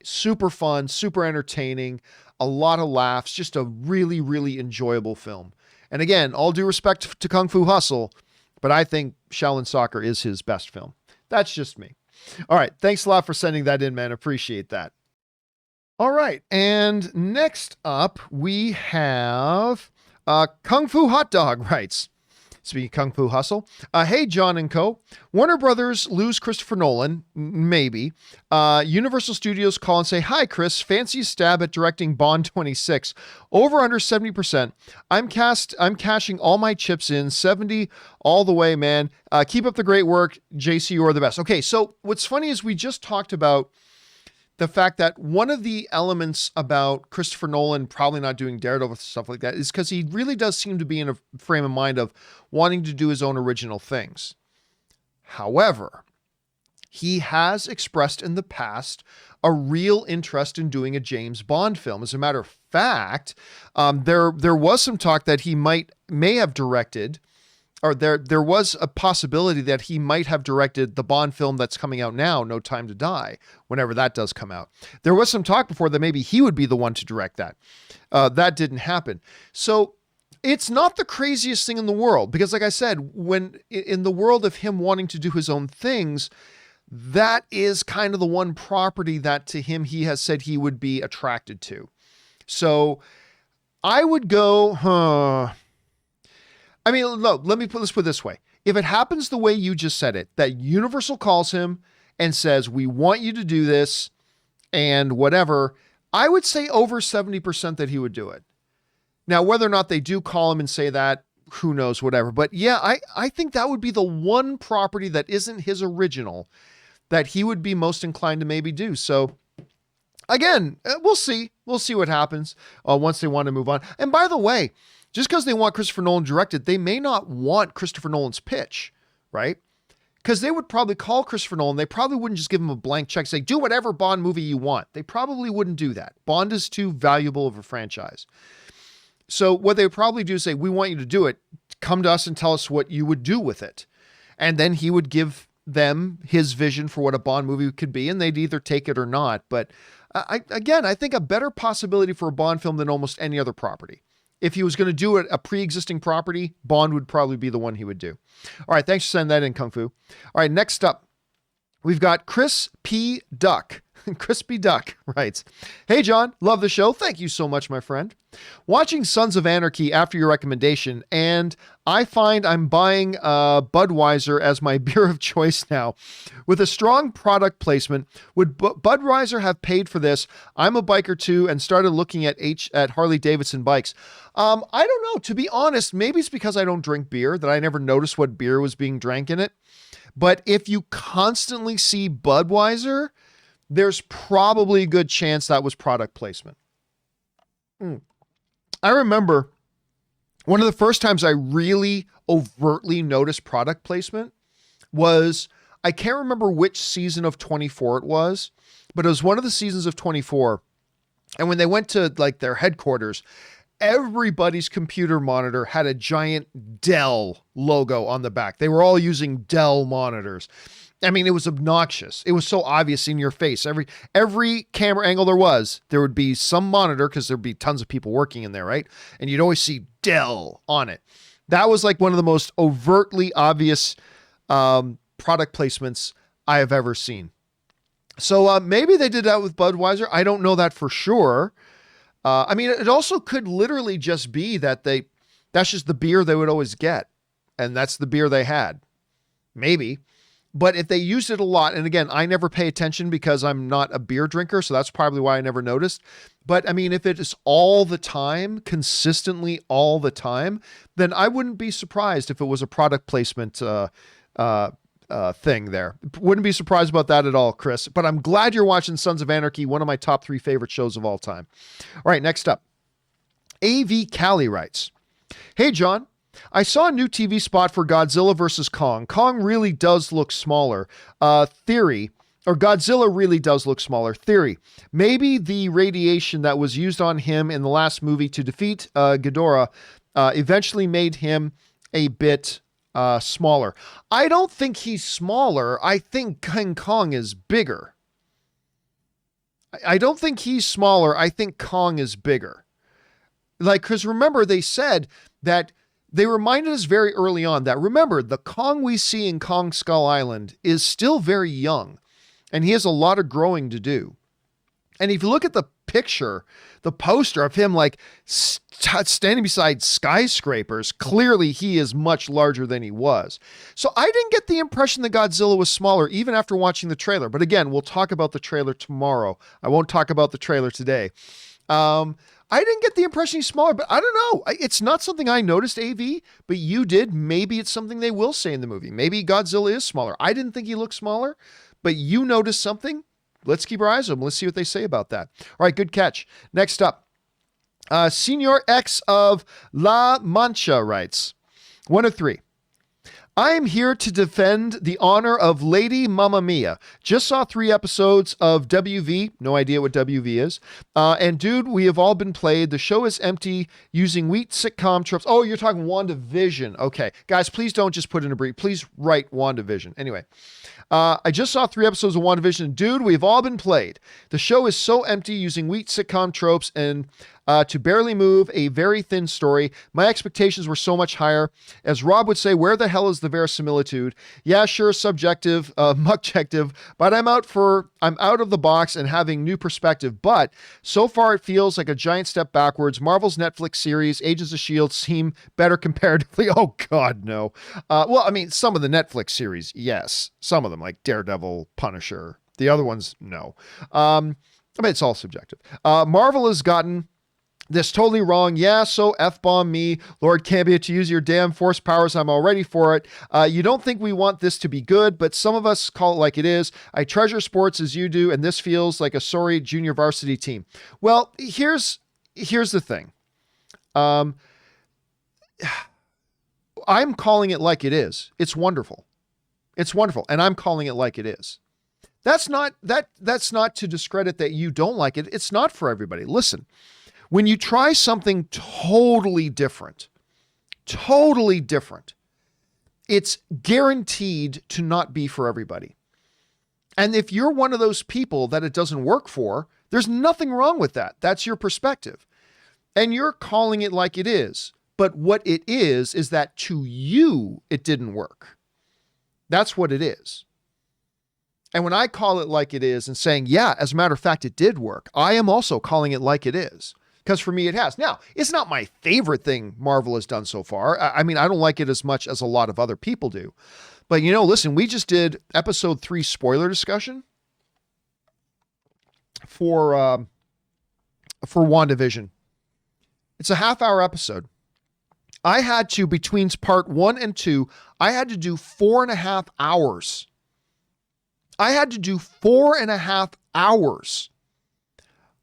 Super fun, super entertaining, a lot of laughs, just a really, really enjoyable film. And again, all due respect to Kung Fu Hustle, but I think Shaolin Soccer is his best film. That's just me. All right. Thanks a lot for sending that in, man. Appreciate that. All right. And next up, we have Kung Fu Hot Dog writes, speaking of Kung Fu Hustle, hey, John and co. Warner Brothers lose Christopher Nolan, maybe. Universal Studios call and say, hi, Chris, fancy stab at directing Bond 26. Over under 70%. I'm cashing all my chips in, 70 all the way, man. Keep up the great work. JC, you're the best. Okay, so what's funny is we just talked about the fact that one of the elements about Christopher Nolan probably not doing Daredevil stuff like that is because he really does seem to be in a frame of mind of wanting to do his own original things. However, he has expressed in the past a real interest in doing a James Bond film. As a matter of fact, there was some talk that he may have directed, or there was a possibility that he might have directed the Bond film that's coming out now, No Time to Die, whenever that does come out. There was some talk before that maybe he would be the one to direct that. That didn't happen. So it's not the craziest thing in the world, because like I said, when in the world of him wanting to do his own things, that is kind of the one property that to him, he has said he would be attracted to. So I would go, I mean, look, let's put it this way. If it happens the way you just said it, that Universal calls him and says, we want you to do this and whatever, I would say over 70% that he would do it. Now, whether or not they do call him and say that, who knows, whatever. But yeah, I think that would be the one property that isn't his original that he would be most inclined to maybe do. So again, we'll see. We'll see what happens once they want to move on. And by the way, just because they want Christopher Nolan directed, they may not want Christopher Nolan's pitch, right? Because they would probably call Christopher Nolan. They probably wouldn't just give him a blank check, say, do whatever Bond movie you want. They probably wouldn't do that. Bond is too valuable of a franchise. So what they would probably do is say, we want you to do it. Come to us and tell us what you would do with it. And then he would give them his vision for what a Bond movie could be, and they'd either take it or not. But I think a better possibility for a Bond film than almost any other property. If he was going to do it, a pre-existing property, Bond would probably be the one he would do. All right, thanks for sending that in, Kung Fu. All right, next up, we've got Chris P. Duck. Crispy Duck writes, hey, John, love the show. Thank you so much, my friend. Watching Sons of Anarchy after your recommendation, and I find I'm buying Budweiser as my beer of choice now. With a strong product placement, would Budweiser have paid for this? I'm a biker too and started looking at Harley Davidson bikes. I don't know. To be honest, maybe it's because I don't drink beer that I never noticed what beer was being drank in it. But if you constantly see Budweiser, there's probably a good chance that was product placement. I remember one of the first times I really overtly noticed product placement was, I can't remember which season of 24 it was, but it was one of the seasons of 24. And when they went to like their headquarters, everybody's computer monitor had a giant Dell logo on the back. They were all using Dell monitors. I mean, it was obnoxious. It was so obvious in your face. Every camera angle there would be some monitor because there'd be tons of people working in there, right? And you'd always see Dell on it. That was like one of the most overtly obvious product placements I have ever seen. So maybe they did that with Budweiser. I don't know that for sure. I mean, it also could literally just be that that's just the beer they would always get. And that's the beer they had. Maybe. But if they used it a lot, and again, I never pay attention because I'm not a beer drinker, so that's probably why I never noticed. But I mean, if it is all the time, consistently all the time, then I wouldn't be surprised if it was a product placement thing there. Wouldn't be surprised about that at all, Chris. But I'm glad you're watching Sons of Anarchy, one of my top 3 favorite shows of all time. All right, next up. AV Cali writes, hey, John. I saw a new TV spot for Godzilla versus Kong. Kong really does look smaller. Theory, or Godzilla really does look smaller. Theory, maybe the radiation that was used on him in the last movie to defeat Ghidorah eventually made him a bit smaller. I don't think he's smaller. I think King Kong is bigger. I don't think he's smaller. I think Kong is bigger. Like, because remember, they said that they reminded us very early on that, remember, the Kong we see in Kong Skull Island is still very young, and he has a lot of growing to do. And if you look at the picture, the poster of him like standing beside skyscrapers, clearly he is much larger than he was. So I didn't get the impression that Godzilla was smaller, even after watching the trailer. But again, we'll talk about the trailer tomorrow. I won't talk about the trailer today. I didn't get the impression he's smaller, but I don't know. It's not something I noticed, AV, but you did. Maybe it's something they will say in the movie. Maybe Godzilla is smaller. I didn't think he looked smaller, but you noticed something. Let's keep our eyes on him. Let's see what they say about that. All right, good catch. Next up, Senor X of La Mancha writes, 1 of 3. I am here to defend the honor of Lady Mamma Mia. Just saw 3 episodes of WV. No idea what WV is. And dude, we have all been played. The show is empty using weak sitcom tropes. Oh, you're talking WandaVision. Okay. Guys, please don't just put in a brief. Please write WandaVision. Anyway. I just saw 3 episodes of WandaVision. Dude, we've all been played. The show is so empty using weak sitcom tropes and to barely move a very thin story. My expectations were so much higher. As Rob would say, where the hell is the verisimilitude? Yeah, sure, subjective, muckjective, but I'm out of the box and having new perspective. But so far it feels like a giant step backwards. Marvel's Netflix series, Agents of S.H.I.E.L.D. seem better comparatively. Oh God, no. Well, I mean, some of the Netflix series, yes. Some of them like Daredevil, Punisher. The other ones, no. I mean, it's all subjective. Marvel has gotten this totally wrong. Yeah, so F-bomb me, Lord Campea, to use your damn force powers. I'm all ready for it. You don't think we want this to be good, but some of us call it like it is. I treasure sports as you do, and this feels like a sorry junior varsity team. Well, here's the thing. I'm calling it like it is. It's wonderful. It's wonderful, and I'm calling it like it is. That's not to discredit that you don't like it. It's not for everybody. Listen. When you try something totally different, it's guaranteed to not be for everybody. And if you're one of those people that it doesn't work for, there's nothing wrong with that. That's your perspective. And you're calling it like it is. But what it is that to you, it didn't work. That's what it is. And when I call it like it is and saying, yeah, as a matter of fact, it did work, I am also calling it like it is. Because for me, it has. Now, it's not my favorite thing Marvel has done so far. I mean, I don't like it as much as a lot of other people do. But, listen, we just did episode 3 spoiler discussion for WandaVision. It's a half-hour episode. I had to, between part 1 and 2, I had to do 4.5 hours. I had to do 4.5 hours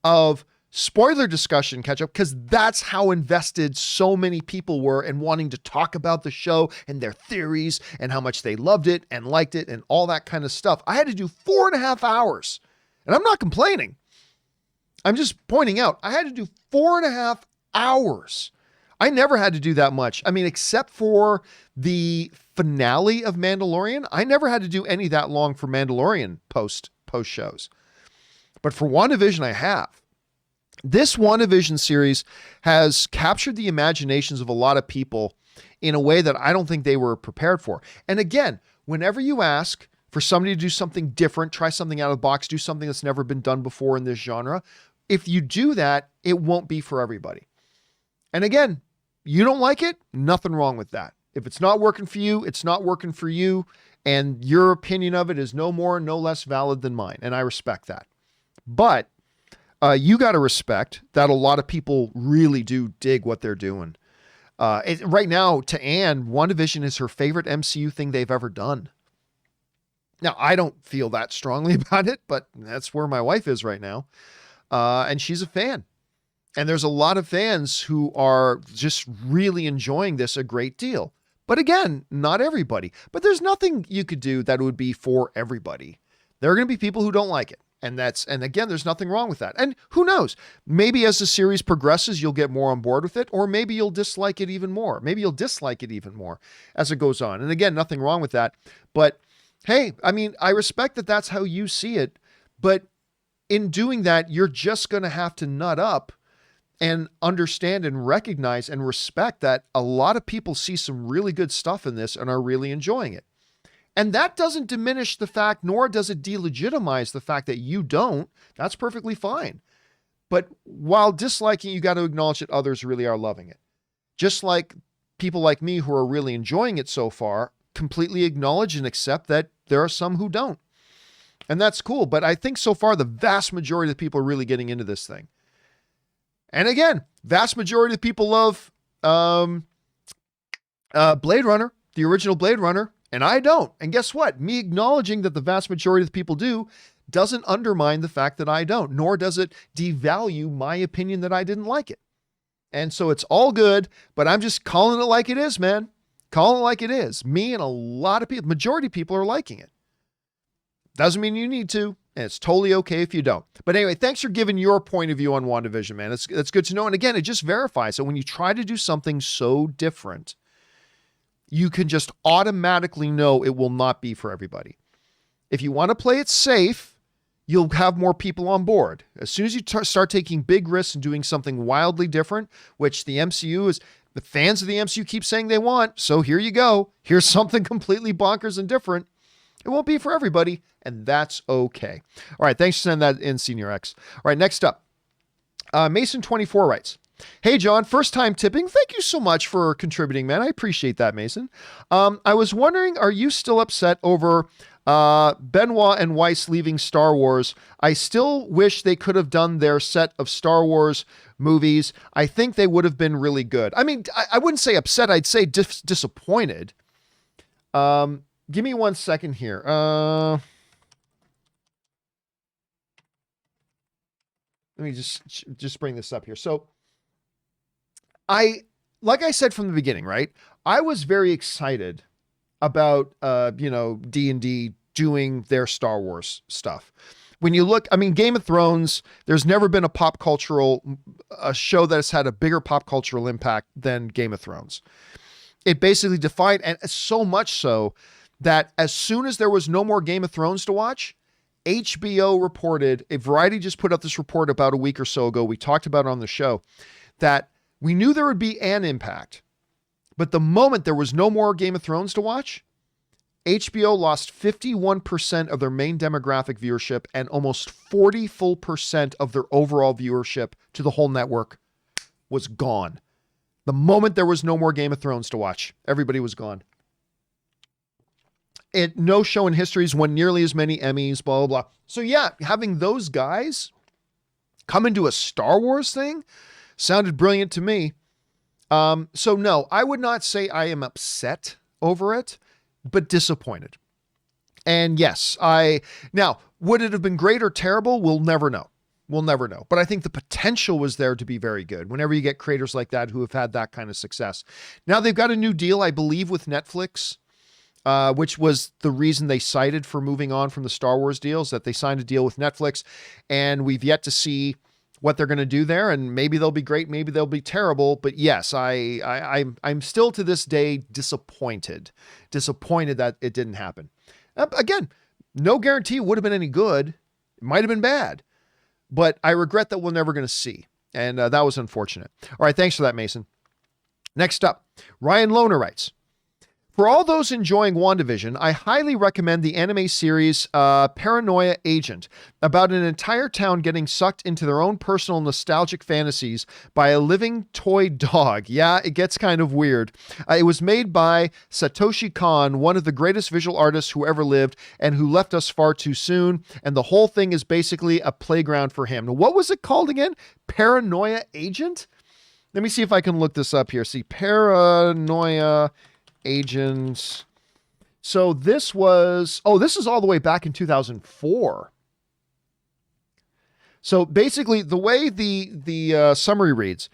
of spoiler discussion catch up because that's how invested so many people were in wanting to talk about the show and their theories and how much they loved it and liked it and all that kind of stuff. I had to do 4.5 hours, and I'm not complaining. I'm just pointing out I had to do 4.5 hours. I never had to do that much. I mean, except for the finale of Mandalorian, I never had to do any that long for Mandalorian post shows. But for WandaVision, I have. This WandaVision series has captured the imaginations of a lot of people in a way that I don't think they were prepared for. And again, whenever you ask for somebody to do something different, try something out of the box, do something that's never been done before in this genre, if you do that, it won't be for everybody. And again, you don't like it, nothing wrong with that. If it's not working for you, it's not working for you, and your opinion of it is no more, no less valid than mine, and I respect that. But you got to respect that a lot of people really do dig what they're doing. Right now, to Anne, WandaVision is her favorite MCU thing they've ever done. Now, I don't feel that strongly about it, but that's where my wife is right now. And she's a fan. And there's a lot of fans who are just really enjoying this a great deal. But again, not everybody. But there's nothing you could do that would be for everybody. There are going to be people who don't like it. And again, there's nothing wrong with that. And who knows? Maybe as the series progresses, you'll get more on board with it, or maybe you'll dislike it even more. Maybe you'll dislike it even more as it goes on. And again, nothing wrong with that. But hey, I mean, I respect that that's how you see it. But in doing that, you're just going to have to nut up and understand and recognize and respect that a lot of people see some really good stuff in this and are really enjoying it. And that doesn't diminish the fact, nor does it delegitimize the fact that you don't. That's perfectly fine. But while disliking, you got to acknowledge that others really are loving it. Just like people like me who are really enjoying it so far, completely acknowledge and accept that there are some who don't. And that's cool. But I think so far, the vast majority of the people are really getting into this thing. And again, vast majority of people love Blade Runner, the original Blade Runner. And I don't. And guess what? Me acknowledging that the vast majority of the people do doesn't undermine the fact that I don't, nor does it devalue my opinion that I didn't like it. And so it's all good, but I'm just calling it like it is, man. Calling it like it is. Me and a lot of people, majority of people are liking it. Doesn't mean you need to, and it's totally okay if you don't. But anyway, thanks for giving your point of view on WandaVision, man. That's good to know. And again, it just verifies that when you try to do something so different, you can just automatically know it will not be for everybody. If you want to play it safe, you'll have more people on board. As soon as you start taking big risks and doing something wildly different, which the fans of the MCU keep saying they want, so here you go. Here's something completely bonkers and different. It won't be for everybody, and that's okay. All right, thanks for sending that in, Senior X. All right, next up. Mason24 writes, "Hey, John, first time tipping. Thank you so much for contributing, man. I appreciate that, Mason. I was wondering, are you still upset over Benoit and Weiss leaving Star Wars. I still wish they could have done their set of Star Wars movies. I think they would have been really good. I mean, I wouldn't say upset. I'd say disappointed. Give me 1 second here. Let me just bring this up here. So like I said from the beginning, right? I was very excited about, D&D doing their Star Wars stuff. When you look, I mean, Game of Thrones, there's never been a show that has had a bigger pop cultural impact than Game of Thrones. It basically defined, and so much so that as soon as there was no more Game of Thrones to watch, HBO reported, Variety just put up this report about a week or so ago, we talked about it on the show, that we knew there would be an impact. But the moment there was no more Game of Thrones to watch, HBO lost 51% of their main demographic viewership and almost 40% of their overall viewership to the whole network was gone. The moment there was no more Game of Thrones to watch, everybody was gone. No show in history has won nearly as many Emmys, blah, blah, blah. So yeah, having those guys come into a Star Wars thing sounded brilliant to me. So no, I would not say I am upset over it, but disappointed. And yes, now, would it have been great or terrible? We'll never know. We'll never know. But I think the potential was there to be very good whenever you get creators like that who have had that kind of success. Now they've got a new deal, I believe, with Netflix, which was the reason they cited for moving on from the Star Wars deals, that they signed a deal with Netflix, and we've yet to see what they're going to do there, and maybe they'll be great, maybe they'll be terrible. But yes, I'm still to this day disappointed that it didn't happen. Again, no guarantee it would have been any good. It might have been bad, but I regret that we're never going to see. And that was unfortunate. All right, thanks for that, Mason. Next up, Ryan Lohner writes, for all those enjoying WandaVision, I highly recommend the anime series Paranoia Agent, about an entire town getting sucked into their own personal nostalgic fantasies by a living toy dog. Yeah, it gets kind of weird. It was made by Satoshi Kon, one of the greatest visual artists who ever lived and who left us far too soon, and the whole thing is basically a playground for him. Now, what was it called again? Paranoia Agent? Let me see if I can look this up here. See, Paranoia Agents. So this is all the way back in 2004. So basically the way the summary reads,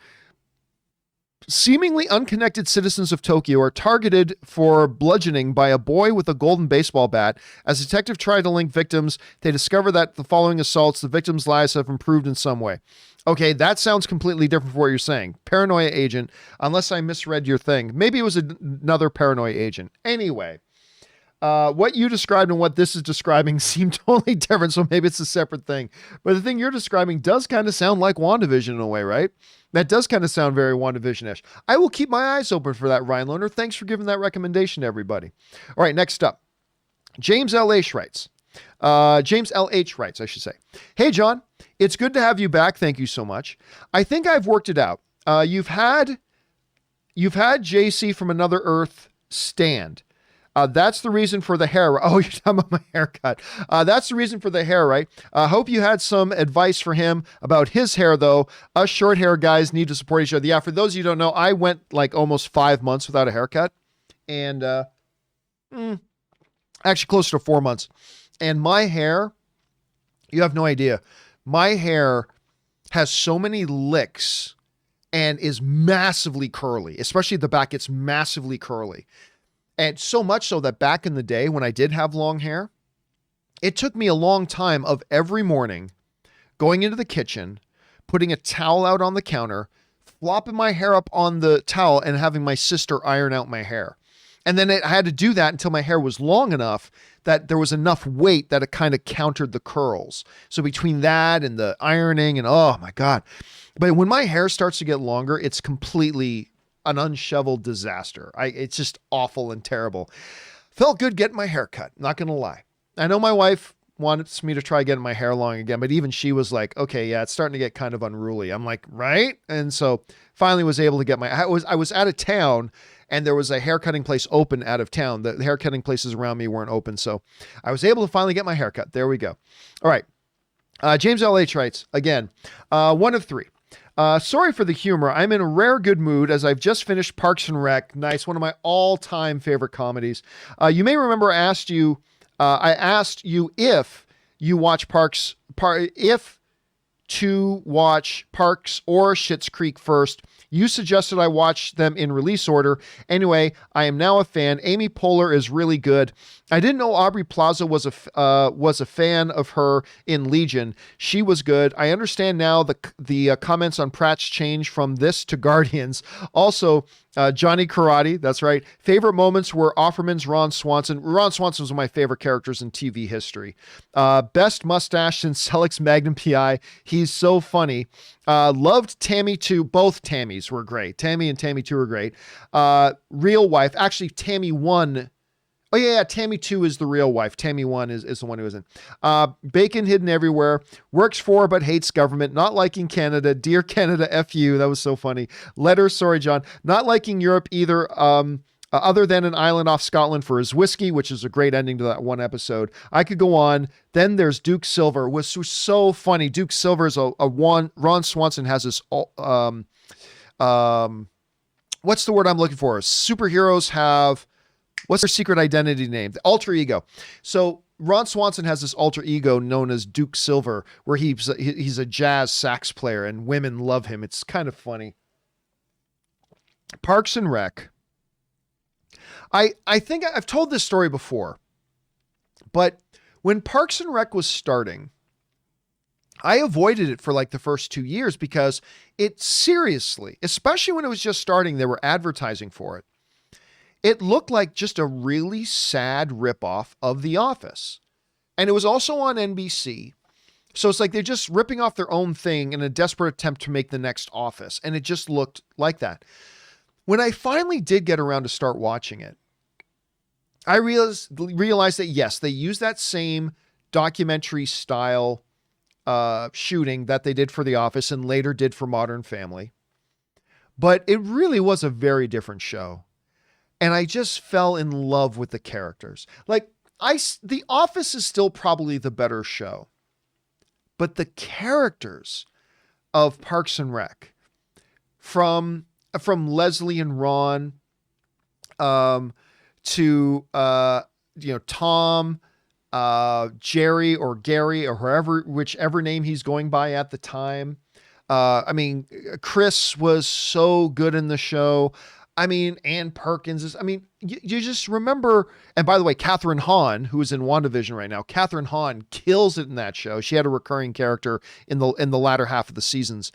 seemingly unconnected citizens of Tokyo are targeted for bludgeoning by a boy with a golden baseball bat. As detectives try to link victims, they discover that the following assaults, the victims' lives have improved in some way. Okay, that sounds completely different from what you're saying. Paranoia Agent, unless I misread your thing. Maybe it was another Paranoia Agent. Anyway, what you described and what this is describing seem totally different, so maybe it's a separate thing. But the thing you're describing does kind of sound like WandaVision in a way, right? That does kind of sound very WandaVision-ish. I will keep my eyes open for that, Ryan Lohner. Thanks for giving that recommendation to everybody. All right, next up. James LH writes. James LH writes, I should say. Hey, John. It's good to have you back. Thank you so much. I think I've worked it out. You've had JC from Another Earth stand. That's the reason for the hair. Oh, you're talking about my haircut. That's the reason for the hair, right? Hope you had some advice for him about his hair, though. Us short hair guys need to support each other. Yeah, for those of you who don't know, I went like almost 5 months without a haircut. And actually closer to 4 months. And my hair, you have no idea. My hair has so many licks and is massively curly, especially at the back. It's massively curly. And so much so that back in the day when I did have long hair, it took me a long time of every morning going into the kitchen, putting a towel out on the counter, flopping my hair up on the towel and having my sister iron out my hair. And then I had to do that until my hair was long enough that there was enough weight that it kind of countered the curls. So between that and the ironing and oh my God. But when my hair starts to get longer, it's completely an unshoveled disaster. It's just awful and terrible. Felt good getting my hair cut, not going to lie. I know my wife wants me to try getting my hair long again, but even she was like, okay, yeah, it's starting to get kind of unruly. I'm like, right? And so finally was able to get I was out of town, and there was a haircutting place open out of town. The haircutting places around me weren't open. So I was able to finally get my haircut. There we go. All right. James LH writes, again, 1 of 3. Sorry for the humor. I'm in a rare good mood as I've just finished Parks and Rec. Nice. One of my all-time favorite comedies. You may remember I asked you if you watch if to watch Parks or Schitt's Creek first. You suggested I watch them in release order. Anyway, I am now a fan. Amy Poehler is really good. I didn't know Aubrey Plaza was a fan of her in Legion. She was good. I understand now the comments on Pratt's change from this to Guardians. Also, Johnny Karate, that's right. Favorite moments were Offerman's Ron Swanson. Ron Swanson was one of my favorite characters in TV history. Best mustache since Selleck's Magnum PI. He's so funny. Loved Tammy 2. Both Tammys were great. Tammy and Tammy 2 were great. Real wife. Actually, Tammy 1. Oh, yeah, Tammy 2 is the real wife. Tammy 1 is the one who isn't. Bacon hidden everywhere. Works for but hates government. Not liking Canada. Dear Canada, F you. That was so funny. Letters, sorry, John. Not liking Europe either, other than an island off Scotland for his whiskey, which is a great ending to that one episode. I could go on. Then there's Duke Silver. Was so funny. Duke Silver is Ron Swanson has this, what's the word I'm looking for? Superheroes have... What's their secret identity name? The alter ego. So Ron Swanson has this alter ego known as Duke Silver, where he's a jazz sax player and women love him. It's kind of funny. Parks and Rec. I think I've told this story before, but when Parks and Rec was starting, I avoided it for like the first 2 years because it seriously, especially when it was just starting, they were advertising for it. It looked like just a really sad ripoff of The Office. And it was also on NBC. So it's like they're just ripping off their own thing in a desperate attempt to make the next Office. And it just looked like that. When I finally did get around to start watching it, I realized that, yes, they used that same documentary style shooting that they did for The Office and later did for Modern Family. But it really was a very different show. And I just fell in love with the characters. Like, The Office is still probably the better show. But the characters of Parks and Rec, from Leslie and Ron, to Tom, Jerry or Gary or whichever name he's going by at the time. Chris was so good in the show. Ann Perkins you just remember, and by the way, Catherine Hahn, who is in WandaVision right now, Catherine Hahn kills it in that show. She had a recurring character in the latter half of the seasons.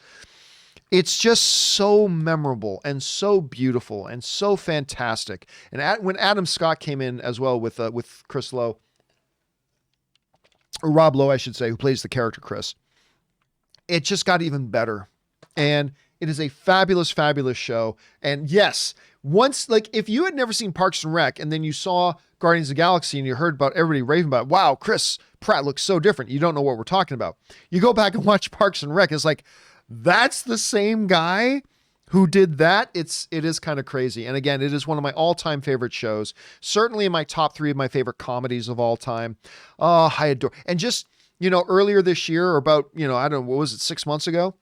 It's just so memorable and so beautiful and so fantastic. And when Adam Scott came in as well with Chris Lowe, or Rob Lowe, I should say, who plays the character Chris, it just got even better. And it is a fabulous, fabulous show. And yes, if you had never seen Parks and Rec and then you saw Guardians of the Galaxy and you heard about everybody raving about, wow, Chris Pratt looks so different. You don't know what we're talking about. You go back and watch Parks and Rec. It's like, that's the same guy who did that. It is kind of crazy. And again, it is one of my all-time favorite shows. Certainly in my top 3 of my favorite comedies of all time. Oh, I adore. And just, earlier this year, or about, I don't know, what was it, 6 months ago?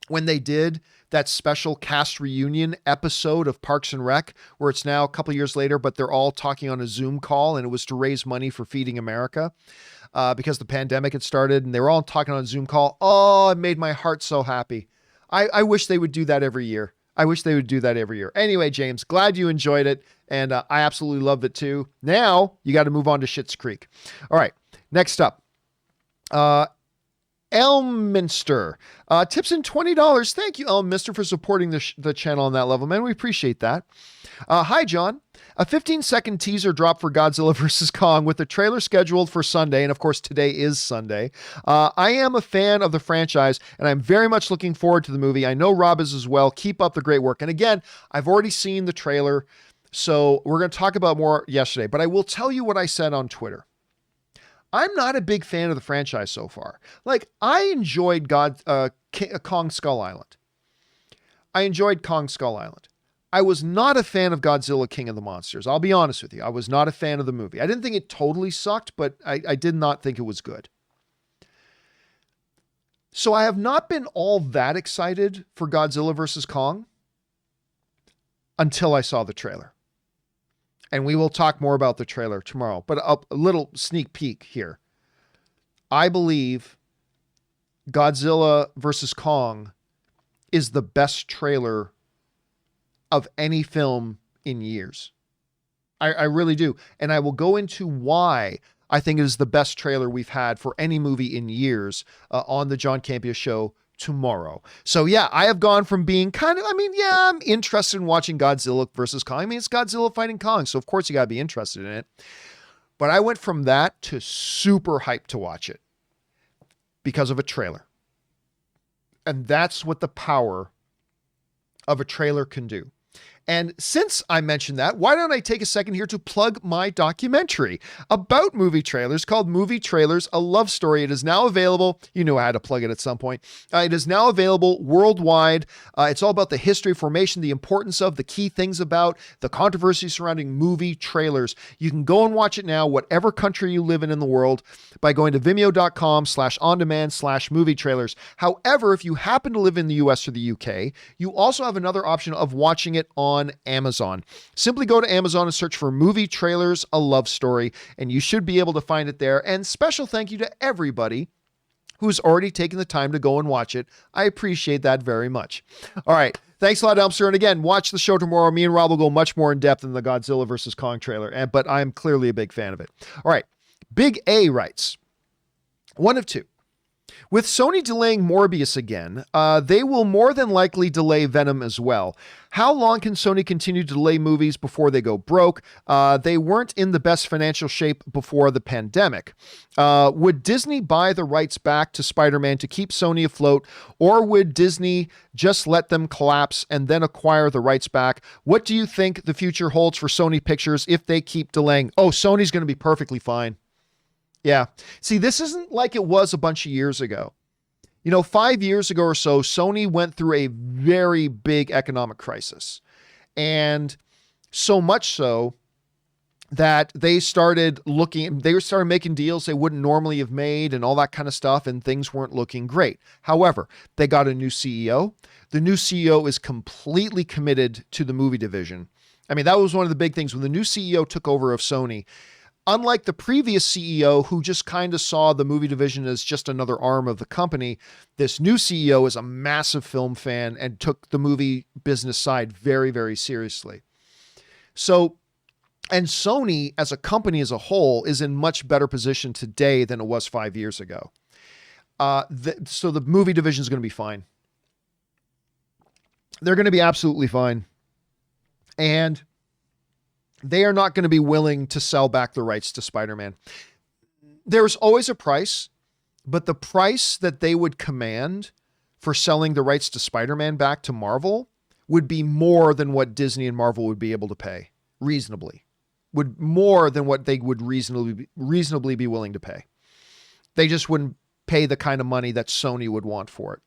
When they did that special cast reunion episode of Parks and Rec, where it's now a couple years later, but they're all talking on a Zoom call, and it was to raise money for Feeding America because the pandemic had started, and they were all talking on a Zoom call. Oh, it made my heart so happy. I wish they would do that every year. Anyway, James, glad you enjoyed it, and I absolutely loved it too. Now, you got to move on to Schitt's Creek. All right, next up. Elminster, tips in $20. Thank you, Elminster, for supporting the channel on that level, man. We appreciate that. Hi, John. A 15-second teaser drop for Godzilla vs. Kong with the trailer scheduled for Sunday, and of course, today is Sunday. I am a fan of the franchise, and I'm very much looking forward to the movie. I know Rob is as well. Keep up the great work. And again, I've already seen the trailer, so we're going to talk about more yesterday, but I will tell you what I said on Twitter. I'm not a big fan of the franchise so far. Like, I enjoyed Kong Skull Island. I enjoyed Kong Skull Island. I was not a fan of Godzilla King of the Monsters. I'll be honest with you. I was not a fan of the movie. I didn't think it totally sucked, but I did not think it was good. So I have not been all that excited for Godzilla vs. Kong until I saw the trailer. And we will talk more about the trailer tomorrow. But a little sneak peek here. I believe Godzilla vs. Kong is the best trailer of any film in years. I really do. And I will go into why I think it is the best trailer we've had for any movie in years on the John Campea Show tomorrow. So yeah, I have gone from being I'm interested in watching Godzilla versus Kong. I mean, it's Godzilla fighting Kong, so of course you got to be interested in it. But I went from that to super hyped to watch it because of a trailer. And that's what the power of a trailer can do. And since I mentioned that, why don't I take a second here to plug my documentary about movie trailers called Movie Trailers, A Love Story. It is now available. You know I had to plug it at some point. It is now available worldwide. It's all about the history, formation, the importance of, the key things about, the controversy surrounding movie trailers. You can go and watch it now, whatever country you live in the world, by going to vimeo.com/on-demand/movie trailers. However, if you happen to live in the US or the UK, you also have another option of watching it on Amazon. Simply go to Amazon and search for Movie Trailers, A Love Story, and you should be able to find it there. And special thank you to everybody who's already taken the time to go and watch it. I appreciate that very much. All right. Thanks a lot, Elmster. And again, watch the show tomorrow. Me and Rob will go much more in depth in the Godzilla vs. Kong trailer, but I'm clearly a big fan of it. All right. Big A writes, one of two. With Sony delaying Morbius again, they will more than likely delay Venom as well. How long can Sony continue to delay movies before they go broke? They weren't in the best financial shape before the pandemic. Would Disney buy the rights back to Spider-Man to keep Sony afloat, or would Disney just let them collapse and then acquire the rights back? What do you think the future holds for Sony Pictures if they keep delaying? Oh, Sony's going to be perfectly fine. Yeah. See, this isn't like it was a bunch of years ago. 5 years ago or so, Sony went through a very big economic crisis. And so much so that they started making deals they wouldn't normally have made and all that kind of stuff, and things weren't looking great. However, they got a new CEO. The new CEO is completely committed to the movie division. I mean, that was one of the big things when the new CEO took over of Sony. Unlike the previous CEO, who just kind of saw the movie division as just another arm of the company, this new CEO is a massive film fan and took the movie business side very, very seriously. So, and Sony as a company as a whole is in much better position today than it was 5 years ago. So the movie division is going to be fine. They're going to be absolutely fine. And they are not going to be willing to sell back the rights to Spider-Man. There's always a price, but the price that they would command for selling the rights to Spider-Man back to Marvel would be more than what Disney and Marvel would be able to pay reasonably. More than what they would reasonably be willing to pay. They just wouldn't pay the kind of money that Sony would want for it.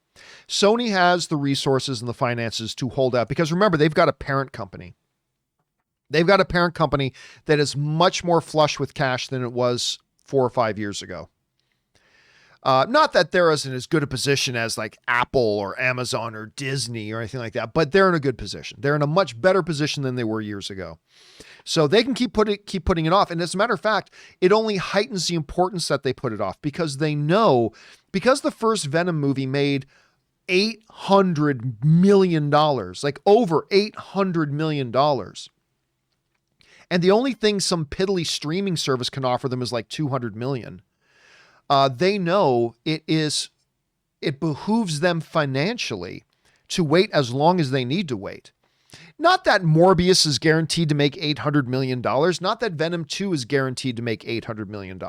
Sony has the resources and the finances to hold out because remember, they've got a parent company. They've got a parent company that is much more flush with cash than it was 4 or 5 years ago. Not that they're in as good a position as like Apple or Amazon or Disney or anything like that, but they're in a good position. They're in a much better position than they were years ago. So they can keep putting it off. And as a matter of fact, it only heightens the importance that they put it off because they know, because the first Venom movie made $800 million, like over $800 million. And the only thing some piddly streaming service can offer them is like 200 million. They know it behooves them financially to wait as long as they need to wait. Not that Morbius is guaranteed to make $800 million. Not that Venom 2 is guaranteed to make $800 million.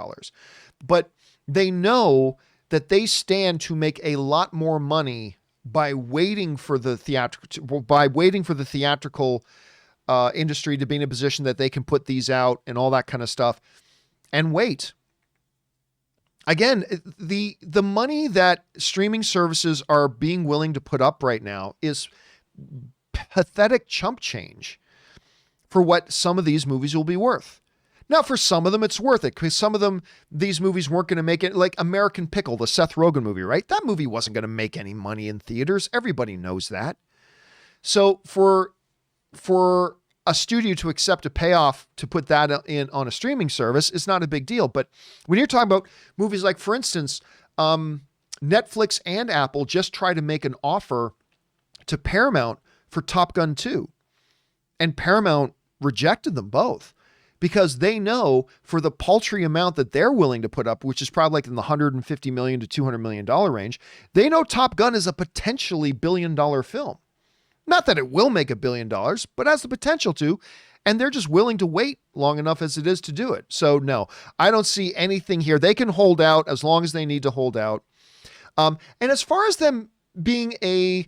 But they know that they stand to make a lot more money by waiting for the theatrical industry to be in a position that they can put these out and all that kind of stuff and wait. again, the money that streaming services are being willing to put up right now is pathetic chump change for what some of these movies will be worth. Now, for some of them, it's worth it because some of them, these movies weren't going to make it. Like American Pickle, the Seth Rogen movie, right? That movie wasn't going to make any money in theaters. Everybody knows that. So for a studio to accept a payoff to put that in on a streaming service is not a big deal. But when you're talking about movies like, for instance, Netflix and Apple just tried to make an offer to Paramount for Top Gun 2. And Paramount rejected them both because they know for the paltry amount that they're willing to put up, which is probably like in the $150 million to $200 million range, they know Top Gun is a potentially $1 billion film. Not that it will make $1 billion, but has the potential to, and they're just willing to wait long enough as it is to do it. So no, I don't see anything here. They can hold out as long as they need to hold out. And as far as them being a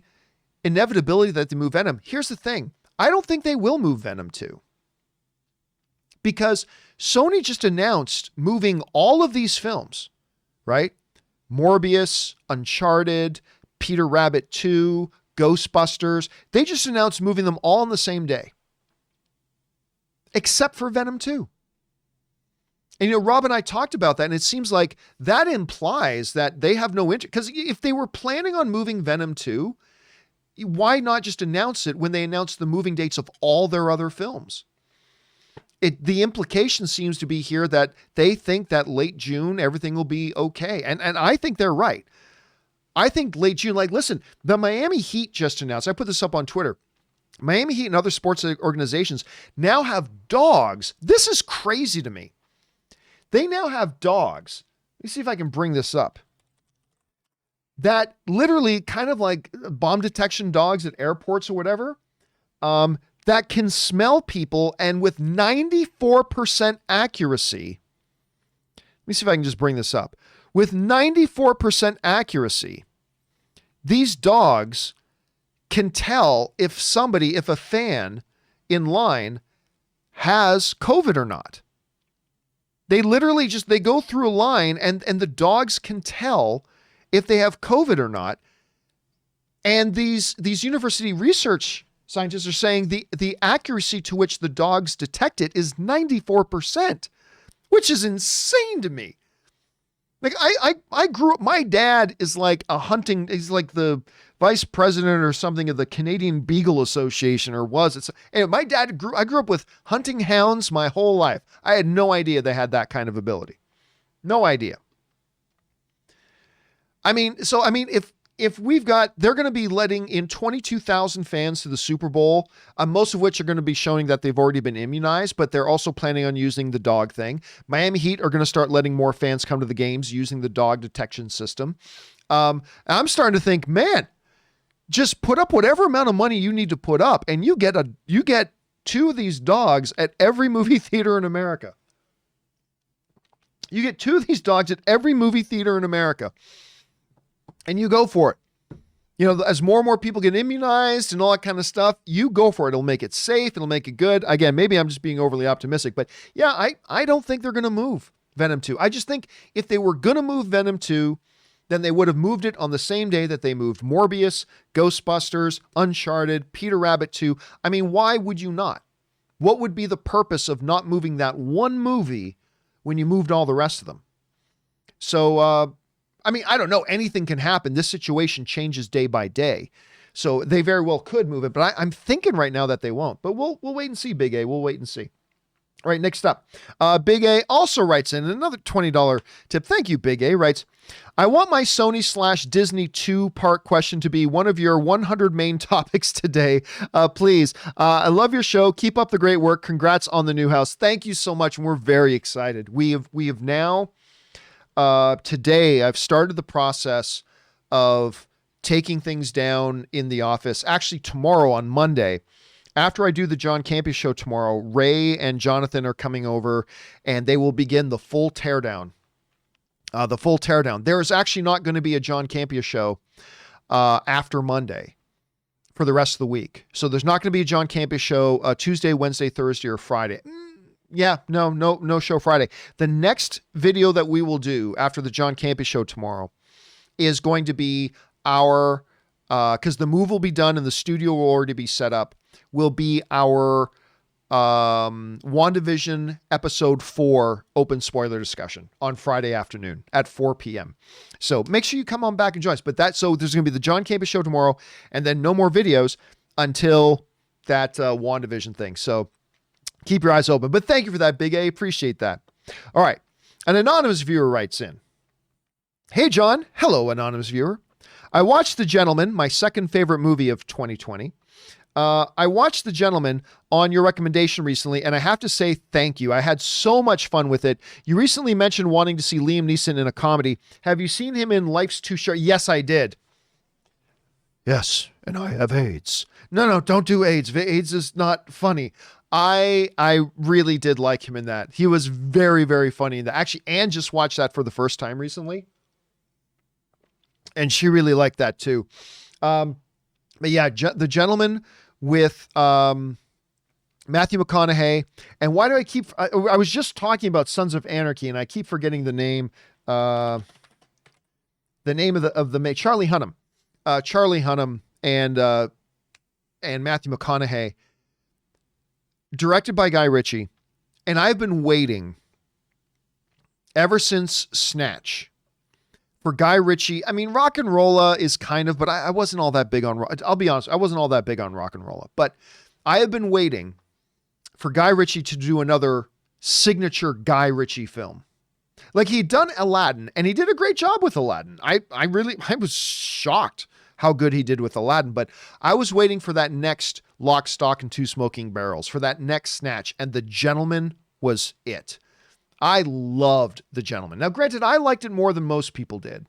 inevitability that they move Venom, here's the thing. I don't think they will move Venom 2. Because Sony just announced moving all of these films, right? Morbius, Uncharted, Peter Rabbit 2, Ghostbusters. They just announced moving them all on the same day. Except for Venom 2. And, Rob and I talked about that, and it seems like that implies that they have no interest. Because if they were planning on moving Venom 2, why not just announce it when they announced the moving dates of all their other films? The implication seems to be here that they think that late June, everything will be okay. And I think they're right. I think late June, listen, the Miami Heat just announced, I put this up on Twitter, Miami Heat and other sports organizations now have dogs. This is crazy to me. They now have dogs. Let me see if I can bring this up. That literally kind of like bomb detection dogs at airports or whatever, that can smell people, and with 94% accuracy, let me see if I can just bring this up. With 94% accuracy, these dogs can tell if a fan in line has COVID or not. They literally they go through a line and the dogs can tell if they have COVID or not. And these university research scientists are saying the accuracy to which the dogs detect it is 94%, which is insane to me. Like I grew up, my dad is like he's like the vice president or something of the Canadian Beagle Association, or was. Anyway, my dad I grew up with hunting hounds my whole life. I had no idea they had that kind of ability. No idea. If they're going to be letting in 22,000 fans to the Super Bowl, most of which are going to be showing that they've already been immunized, but they're also planning on using the dog thing. Miami Heat are going to start letting more fans come to the games using the dog detection system. I'm starting to think, man, just put up whatever amount of money you need to put up, and you get 2 of these dogs at every movie theater in America. You get 2 of these dogs at every movie theater in America. And you go for it. As more and more people get immunized and all that kind of stuff, you go for it. It'll make it safe. It'll make it good. Again, maybe I'm just being overly optimistic, but yeah, I don't think they're going to move Venom 2. I just think if they were going to move Venom 2, then they would have moved it on the same day that they moved Morbius, Ghostbusters, Uncharted, Peter Rabbit 2. I mean, why would you not? What would be the purpose of not moving that one movie when you moved all the rest of them? So, I don't know. Anything can happen. This situation changes day by day. So they very well could move it, but I'm thinking right now that they won't. But we'll wait and see, Big A. We'll wait and see. All right, next up. Big A also writes in another $20 tip. Thank you, Big A. Writes, I want my Sony/Disney 2-part question to be one of your 100 main topics today. Please. I love your show. Keep up the great work. Congrats on the new house. Thank you so much. And we're very excited. We have now... today, I've started the process of taking things down in the office. Actually, tomorrow on Monday, after I do the John Campea Show tomorrow, Ray and Jonathan are coming over and they will begin the full teardown. There is actually not going to be a John Campea Show after Monday for the rest of the week. So there's not going to be a John Campea Show Tuesday, Wednesday, Thursday, or Friday. No show Friday. The next video that we will do after the John Campea Show tomorrow is going to be our, because the move will be done and the studio will already be set up, will be our WandaVision episode 4 open spoiler discussion on Friday afternoon at 4 p.m. So make sure you come on back and join us. But so there's going to be the John Campea Show tomorrow, and then no more videos until that WandaVision thing. So keep your eyes open. But thank you for that, Big A. Appreciate that. All right. An anonymous viewer writes in. Hey, John. Hello, anonymous viewer. I watched The Gentleman, my second favorite movie of 2020. I watched The Gentleman on your recommendation recently, and I have to say thank you. I had so much fun with it. You recently mentioned wanting to see Liam Neeson in a comedy. Have you seen him in Life's Too Short? Yes, I did. Yes, and I have AIDS. No, don't do AIDS. AIDS is not funny. I really did like him in that. He was very, very funny in that. Actually, Anne just watched that for the first time recently, and she really liked that too. But yeah, The Gentleman with Matthew McConaughey. And why do I keep... I was just talking about Sons of Anarchy, and I keep forgetting the name. The name of the Charlie Hunnam. Charlie Hunnam and Matthew McConaughey. Directed by Guy Ritchie. And I've been waiting ever since Snatch for Guy Ritchie. I mean, Rock and Rolla is kind of, but I wasn't all that big on, I'll be honest, I wasn't all that big on Rock and Rolla, but I have been waiting for Guy Ritchie to do another signature Guy Ritchie film. Like, he'd done Aladdin, and he did a great job with Aladdin. I was shocked how good he did with Aladdin, but I was waiting for that next Lock, Stock, and Two Smoking Barrels, for that next Snatch, and The Gentleman was it. I loved The Gentleman. Now, granted, I liked it more than most people did,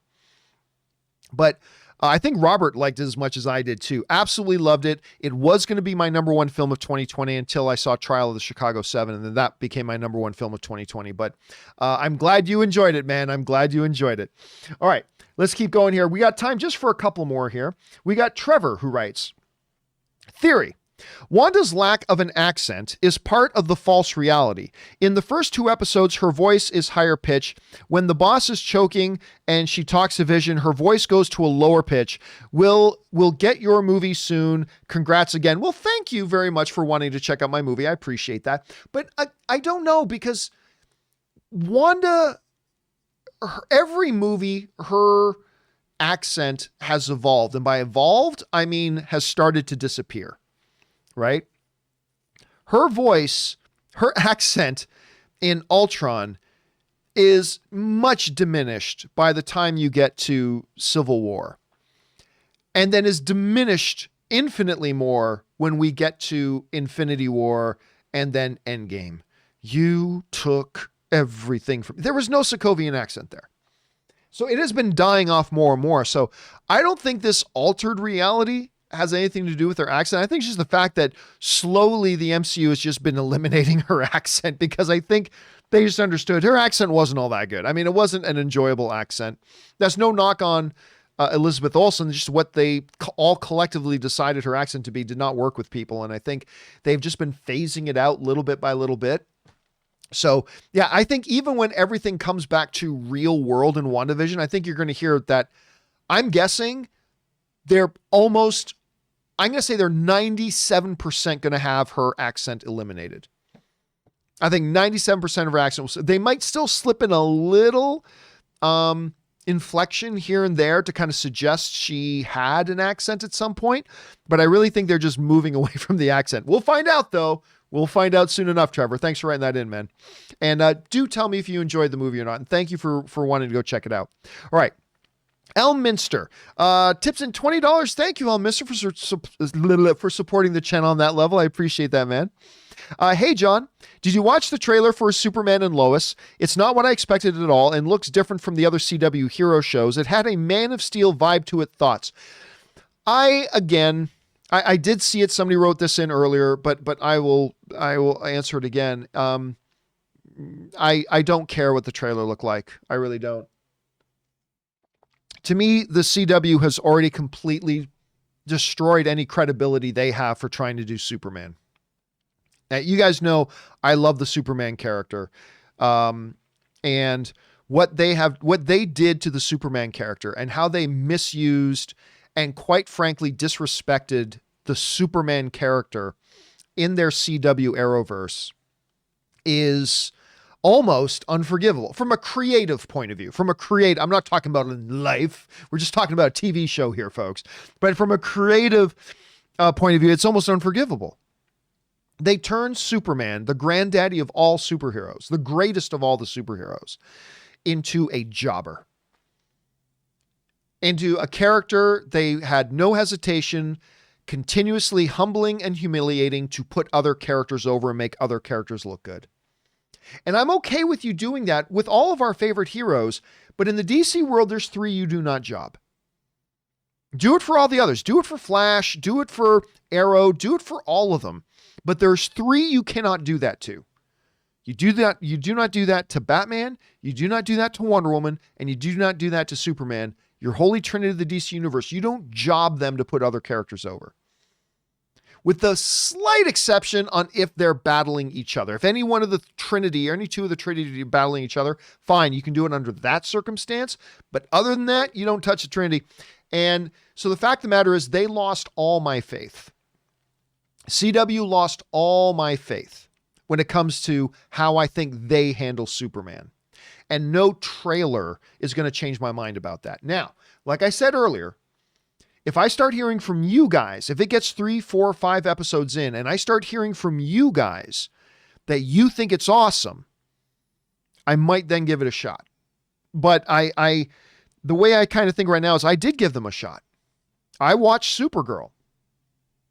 but I think Robert liked it as much as I did too. Absolutely loved it. It was going to be my number one film of 2020 until I saw Trial of the Chicago 7, and then that became my number one film of 2020. But I'm glad you enjoyed it, man. I'm glad you enjoyed it. All right, let's keep going here. We got time just for a couple more here. We got Trevor, who writes, Theory. Wanda's lack of an accent is part of the false reality. In the first 2 episodes, her voice is higher pitch. When the boss is choking and she talks to Vision, her voice goes to a lower pitch. We'll get your movie soon. Congrats again. Well, thank you very much for wanting to check out my movie. I appreciate that. But I don't know, because Wanda, every movie, her accent has evolved. And by evolved, I mean has started to disappear. Right? Her voice, her accent in Ultron is much diminished by the time you get to Civil War, and then is diminished infinitely more when we get to Infinity War and then Endgame. You took everything from... There was no Sokovian accent there. So it has been dying off more and more. So I don't think this altered reality has anything to do with her accent. I think it's just the fact that slowly the MCU has just been eliminating her accent, because I think they just understood her accent wasn't all that good. I mean, it wasn't an enjoyable accent. That's no knock on Elizabeth Olsen. Just what they all collectively decided her accent to be did not work with people. And I think they've just been phasing it out little bit by little bit. So yeah, I think even when everything comes back to real world in WandaVision, I think you're going to hear that. I'm guessing they're almost, I'm going to say they're 97% going to have her accent eliminated. I think 97% of her accent, they might still slip in a little inflection here and there to kind of suggest she had an accent at some point, but I really think they're just moving away from the accent. We'll find out though. We'll find out soon enough, Trevor. Thanks for writing that in, man. And do tell me if you enjoyed the movie or not. And thank you for wanting to go check it out. All right. Elminster, tips in $20. Thank you, Elminster, for supporting the channel on that level. I appreciate that, man. Hey, John, did you watch the trailer for Superman and Lois? It's not what I expected at all and looks different from the other CW hero shows. It had a Man of Steel vibe to it. Thoughts? I did see it. Somebody wrote this in earlier, but I will answer it again. I don't care what the trailer looked like. I really don't. To me, the CW has already completely destroyed any credibility they have for trying to do Superman. You guys know I love the Superman character. And what they did to the Superman character and how they misused and quite frankly disrespected the Superman character in their CW Arrowverse is almost unforgivable from a creative point of view. I'm not talking about in life. We're just talking about a TV show here, folks. But from a creative point of view, it's almost unforgivable. They turned Superman, the granddaddy of all superheroes, the greatest of all the superheroes, into a jobber. Into a character they had no hesitation, continuously humbling and humiliating to put other characters over and make other characters look good. And I'm okay with you doing that with all of our favorite heroes, but in the DC world, there's 3 you do not job. Do it for all the others. Do it for Flash. Do it for Arrow. Do it for all of them. But there's 3 you cannot do that to. You do not do that to Batman. You do not do that to Wonder Woman. And you do not do that to Superman. Your holy trinity of the DC universe. You don't job them to put other characters over. With the slight exception on if they're battling each other. If any one of the Trinity or any 2 of the Trinity are battling each other, fine, you can do it under that circumstance. But other than that, you don't touch the Trinity. And so the fact of the matter is they lost all my faith. CW lost all my faith when it comes to how I think they handle Superman. And no trailer is going to change my mind about that. Now, like I said earlier, if I start hearing from you guys, if it gets 3, 4, 5 episodes in, and I start hearing from you guys that you think it's awesome, I might then give it a shot. But the way I kind of think right now is I did give them a shot. I watched Supergirl.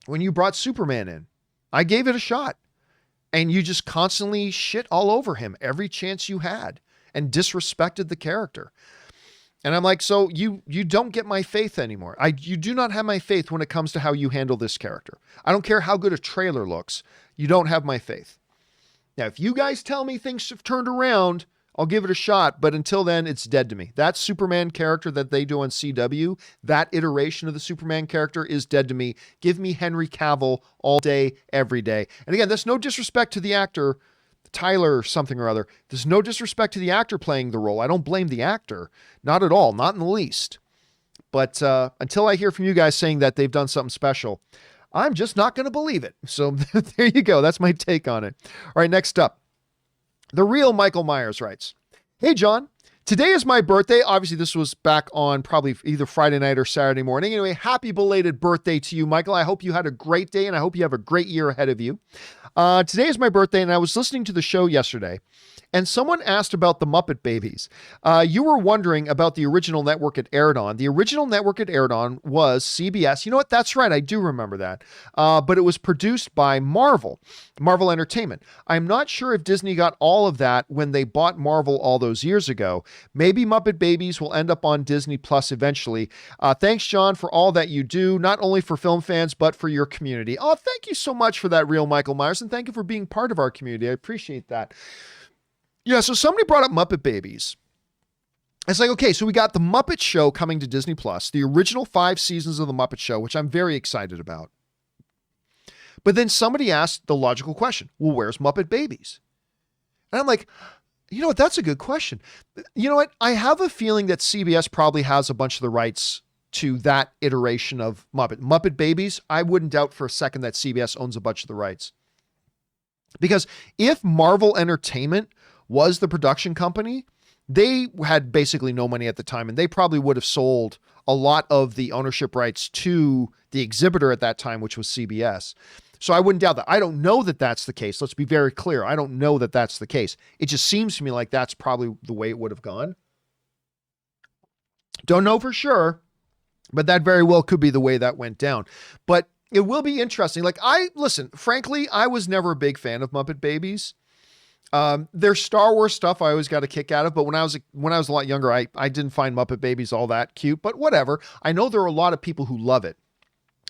When you brought Superman in, I gave it a shot. And you just constantly shit all over him every chance you had and disrespected the character. And I'm like, so you don't get my faith anymore. You do not have my faith when it comes to how you handle this character. I don't care how good a trailer looks. You don't have my faith. Now, if you guys tell me things have turned around, I'll give it a shot. But until then, it's dead to me. That Superman character that they do on CW, that iteration of the Superman character is dead to me. Give me Henry Cavill all day, every day. And again, there's no disrespect to the actor, Tyler something or other. There's no disrespect to the actor playing the role. I don't blame the actor. Not at all. Not in the least. But until I hear from you guys saying that they've done something special, I'm just not going to believe it. So there you go. That's my take on it. All right, next up. The real Michael Myers writes, "Hey, John, today is my birthday." Obviously, this was back on probably either Friday night or Saturday morning. Anyway, happy belated birthday to you, Michael. I hope you had a great day, and I hope you have a great year ahead of you. Today is my birthday, and I was listening to the show yesterday, and someone asked about the Muppet Babies. You were wondering about the original network it aired on. The original network it aired on was CBS. You know what? That's right. I do remember that. But it was produced by Marvel Entertainment. I'm not sure if Disney got all of that when they bought Marvel all those years ago. Maybe Muppet Babies will end up on Disney Plus eventually. Thanks, John, for all that you do, not only for film fans, but for your community. Oh, thank you so much for that, real Michael Myers, and thank you for being part of our community. I appreciate that. Yeah, so somebody brought up Muppet Babies. It's like, okay, so we got the Muppet Show coming to Disney Plus, the original 5 seasons of the Muppet Show, which I'm very excited about. But then somebody asked the logical question, well, where's Muppet Babies? And I'm like, you know what? That's a good question. You know what? I have a feeling that CBS probably has a bunch of the rights to that iteration of Muppet Babies. I wouldn't doubt for a second that CBS owns a bunch of the rights. Because if Marvel Entertainment was the production company, they had basically no money at the time, and they probably would have sold a lot of the ownership rights to the exhibitor at that time, which was CBS. So I wouldn't doubt that. I don't know that that's the case. Let's be very clear. I don't know that that's the case. It just seems to me like that's probably the way it would have gone. Don't know for sure, but that very well could be the way that went down. But it will be interesting. Like, listen, frankly, I was never a big fan of Muppet Babies. Their Star Wars stuff I always got a kick out of, but when I was a lot younger, I didn't find Muppet Babies all that cute, but whatever. I know there are a lot of people who love it.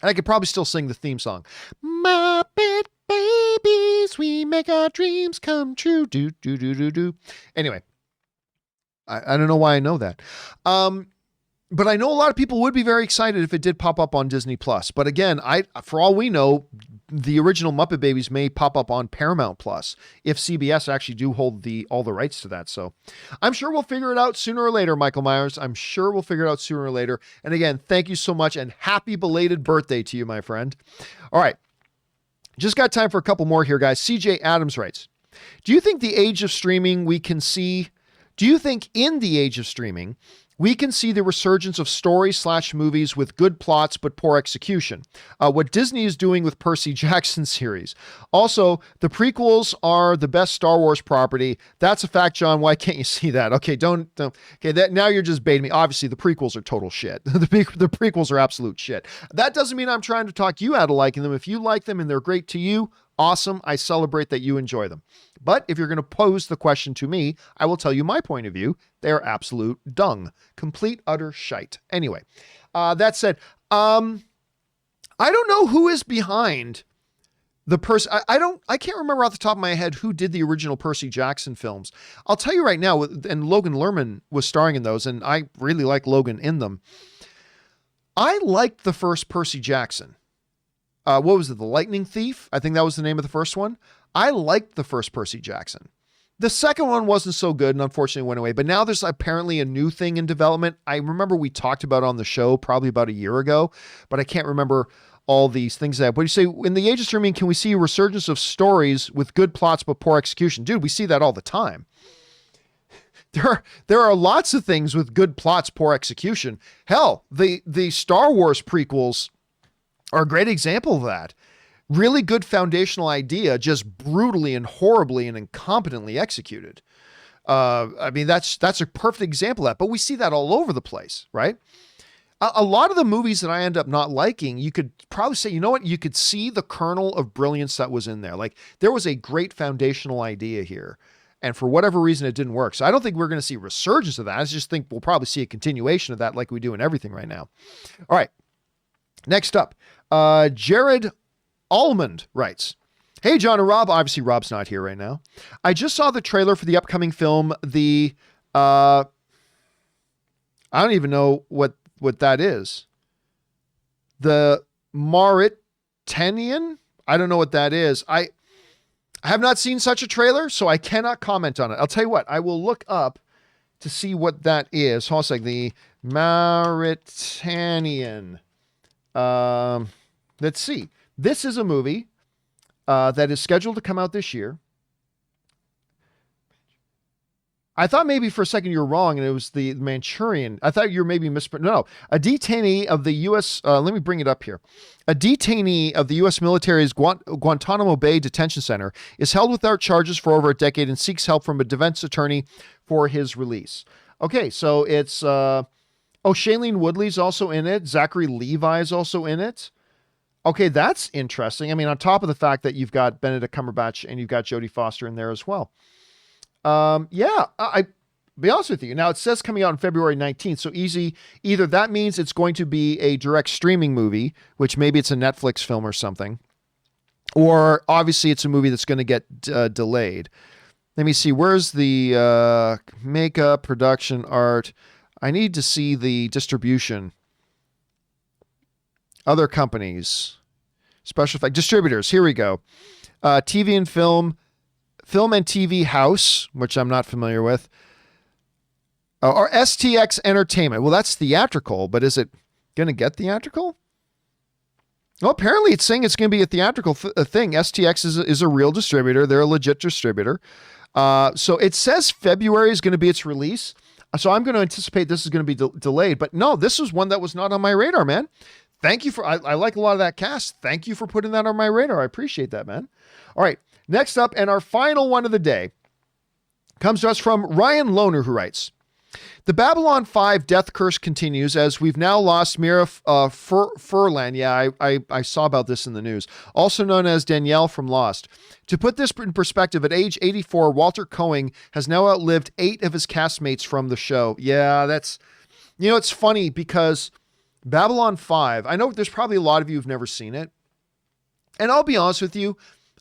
And I could probably still sing the theme song. Muppet Babies, we make our dreams come true. Do, do, do, do, do. Anyway, I don't know why I know that. But I know a lot of people would be very excited if it did pop up on Disney Plus. But again, for all we know, the original Muppet Babies may pop up on Paramount Plus if CBS actually do hold all the rights to that. So I'm sure we'll figure it out sooner or later, Michael Myers. I'm sure we'll figure it out sooner or later. And again, thank you so much and happy belated birthday to you, my friend. All right. Just got time for a couple more here, guys. CJ Adams writes, do you think in the age of streaming, we can see the resurgence of story/movies with good plots but poor execution? What Disney is doing with Percy Jackson series. Also, the prequels are the best Star Wars property. That's a fact, John. Why can't you see that? Okay, don't. Okay, that now you're just baiting me. Obviously, the prequels are total shit. The prequels are absolute shit. That doesn't mean I'm trying to talk you out of liking them. If you like them and they're great to you, awesome. I celebrate that you enjoy them. But if you're going to pose the question to me, I will tell you my point of view. They are absolute dung. Complete, utter shite. Anyway, that said, I don't know who is behind the Percy. I can't remember off the top of my head who did the original Percy Jackson films. I'll tell you right now, and Logan Lerman was starring in those, and I really like Logan in them. I liked the first Percy Jackson. What was it? The Lightning Thief? I think that was the name of the first one. I liked the first Percy Jackson. The second one wasn't so good and unfortunately went away, but now there's apparently a new thing in development. I remember we talked about it on the show probably about a year ago, but I can't remember all these things that, what do you say? In the age of streaming, can we see a resurgence of stories with good plots but poor execution? Dude, we see that all the time. There are lots of things with good plots, poor execution. Hell, the Star Wars prequels are a great example of that. Really good foundational idea, just brutally and horribly and incompetently executed. I mean, that's a perfect example of that, but we see that all over the place, right? A lot of the movies that I end up not liking, you could probably say, you know what? You could see the kernel of brilliance that was in there. Like, there was a great foundational idea here, and for whatever reason, it didn't work. So I don't think we're going to see a resurgence of that. I just think we'll probably see a continuation of that like we do in everything right now. All right. Next up, Jared Almond writes, hey, John and Rob. Obviously, Rob's not here right now. I just saw the trailer for the upcoming film, I don't even know what that is. The Mauritanian? I don't know what that is. I have not seen such a trailer, so I cannot comment on it. I'll tell you what, I will look up to see what that is. Hold on a second. The Mauritanian. Let's see. This is a movie that is scheduled to come out this year. I thought maybe for a second you were wrong and it was the Manchurian. I thought you were maybe No. A detainee of the U.S. Let me bring it up here. A detainee of the U.S. military's Guantanamo Bay Detention Center is held without charges for over a decade and seeks help from a defense attorney for his release. Okay, so it's... Shailene Woodley's also in it. Zachary Levi is also in it. Okay, that's interesting. I mean, on top of the fact that you've got Benedict Cumberbatch and you've got Jodie Foster in there as well. Yeah, I'll be honest with you. Now, it says coming out on February 19th, so either that means it's going to be a direct streaming movie, which maybe it's a Netflix film or something, or obviously it's a movie that's going to get delayed. Let me see. Where's the makeup, production, art? I need to see the distribution. Other companies, special effect distributors. Here we go. TV and film and TV house, which I'm not familiar with. Or STX Entertainment. Well, that's theatrical, but is it going to get theatrical? Well, apparently it's saying it's going to be a theatrical thing. STX is a real distributor. They're a legit distributor. So it says February is going to be its release. So I'm going to anticipate this is going to be delayed. But no, this was one that was not on my radar, man. Thank you for, I like a lot of that cast. Thank you for putting that on my radar. I appreciate that, man. All right. Next up, and our final one of the day comes to us from Ryan Loner, who writes, the Babylon 5 death curse continues as we've now lost Mira Furlan. Yeah, I saw about this in the news. Also known as Danielle from Lost. To put this in perspective, at age 84, Walter Coing has now outlived 8 of his castmates from the show. Yeah, that's, it's funny because Babylon 5, I know there's probably a lot of you who've never seen it. And I'll be honest with you,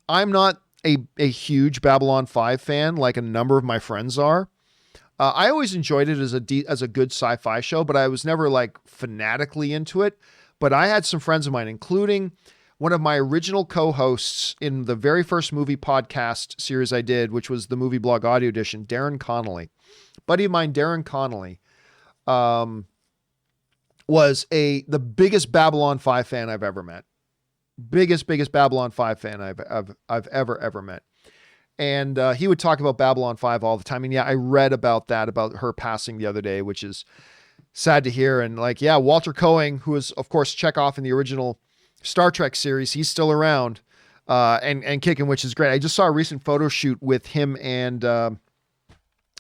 I'm not a huge Babylon 5 fan like a number of my friends are. I always enjoyed it as a good sci-fi show, but I was never like fanatically into it. But I had some friends of mine, including one of my original co-hosts in the very first movie podcast series I did, which was the Movie Blog Audio Edition, Darren Connolly. Buddy of mine, Darren Connolly, was the biggest Babylon 5 fan I've ever met. Biggest Babylon 5 fan I've ever met. And he would talk about Babylon 5 all the time. And yeah, I read about her passing the other day, which is sad to hear. And like, yeah, Walter Koenig, who was, of course, Chekhov in the original Star Trek series, he's still around and kicking, which is great. I just saw a recent photo shoot with him and,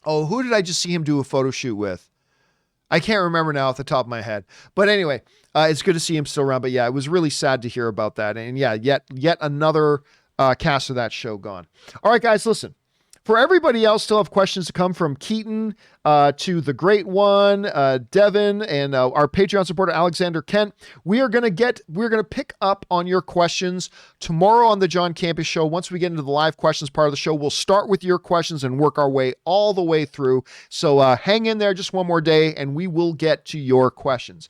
who did I just see him do a photo shoot with? I can't remember now off the top of my head. But anyway, it's good to see him still around. But yeah, it was really sad to hear about that. And yeah, yet another cast of that show gone. All right, guys, listen. For everybody else, still have questions to come from Keaton to the Great One, Devin, and our Patreon supporter Alexander Kent. We're gonna pick up on your questions tomorrow on the John Campea Show. Once we get into the live questions part of the show, we'll start with your questions and work our way all the way through. So hang in there just one more day, and we will get to your questions.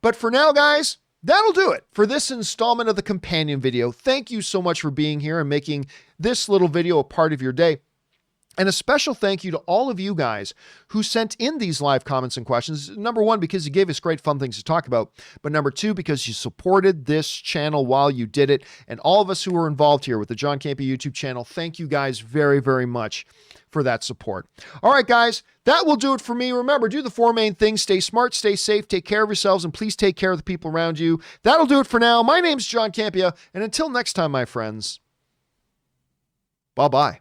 But for now, guys, that'll do it for this installment of the companion video. Thank you so much for being here and making this little video a part of your day. And a special thank you to all of you guys who sent in these live comments and questions. Number one, because you gave us great fun things to talk about. But number two, because you supported this channel while you did it. And all of us who were involved here with the John Campea YouTube channel, thank you guys very, very much for that support. All right, guys, that will do it for me. Remember, do the four main things. Stay smart, stay safe, take care of yourselves, and please take care of the people around you. That'll do it for now. My name's John Campea. And until next time, my friends, bye-bye.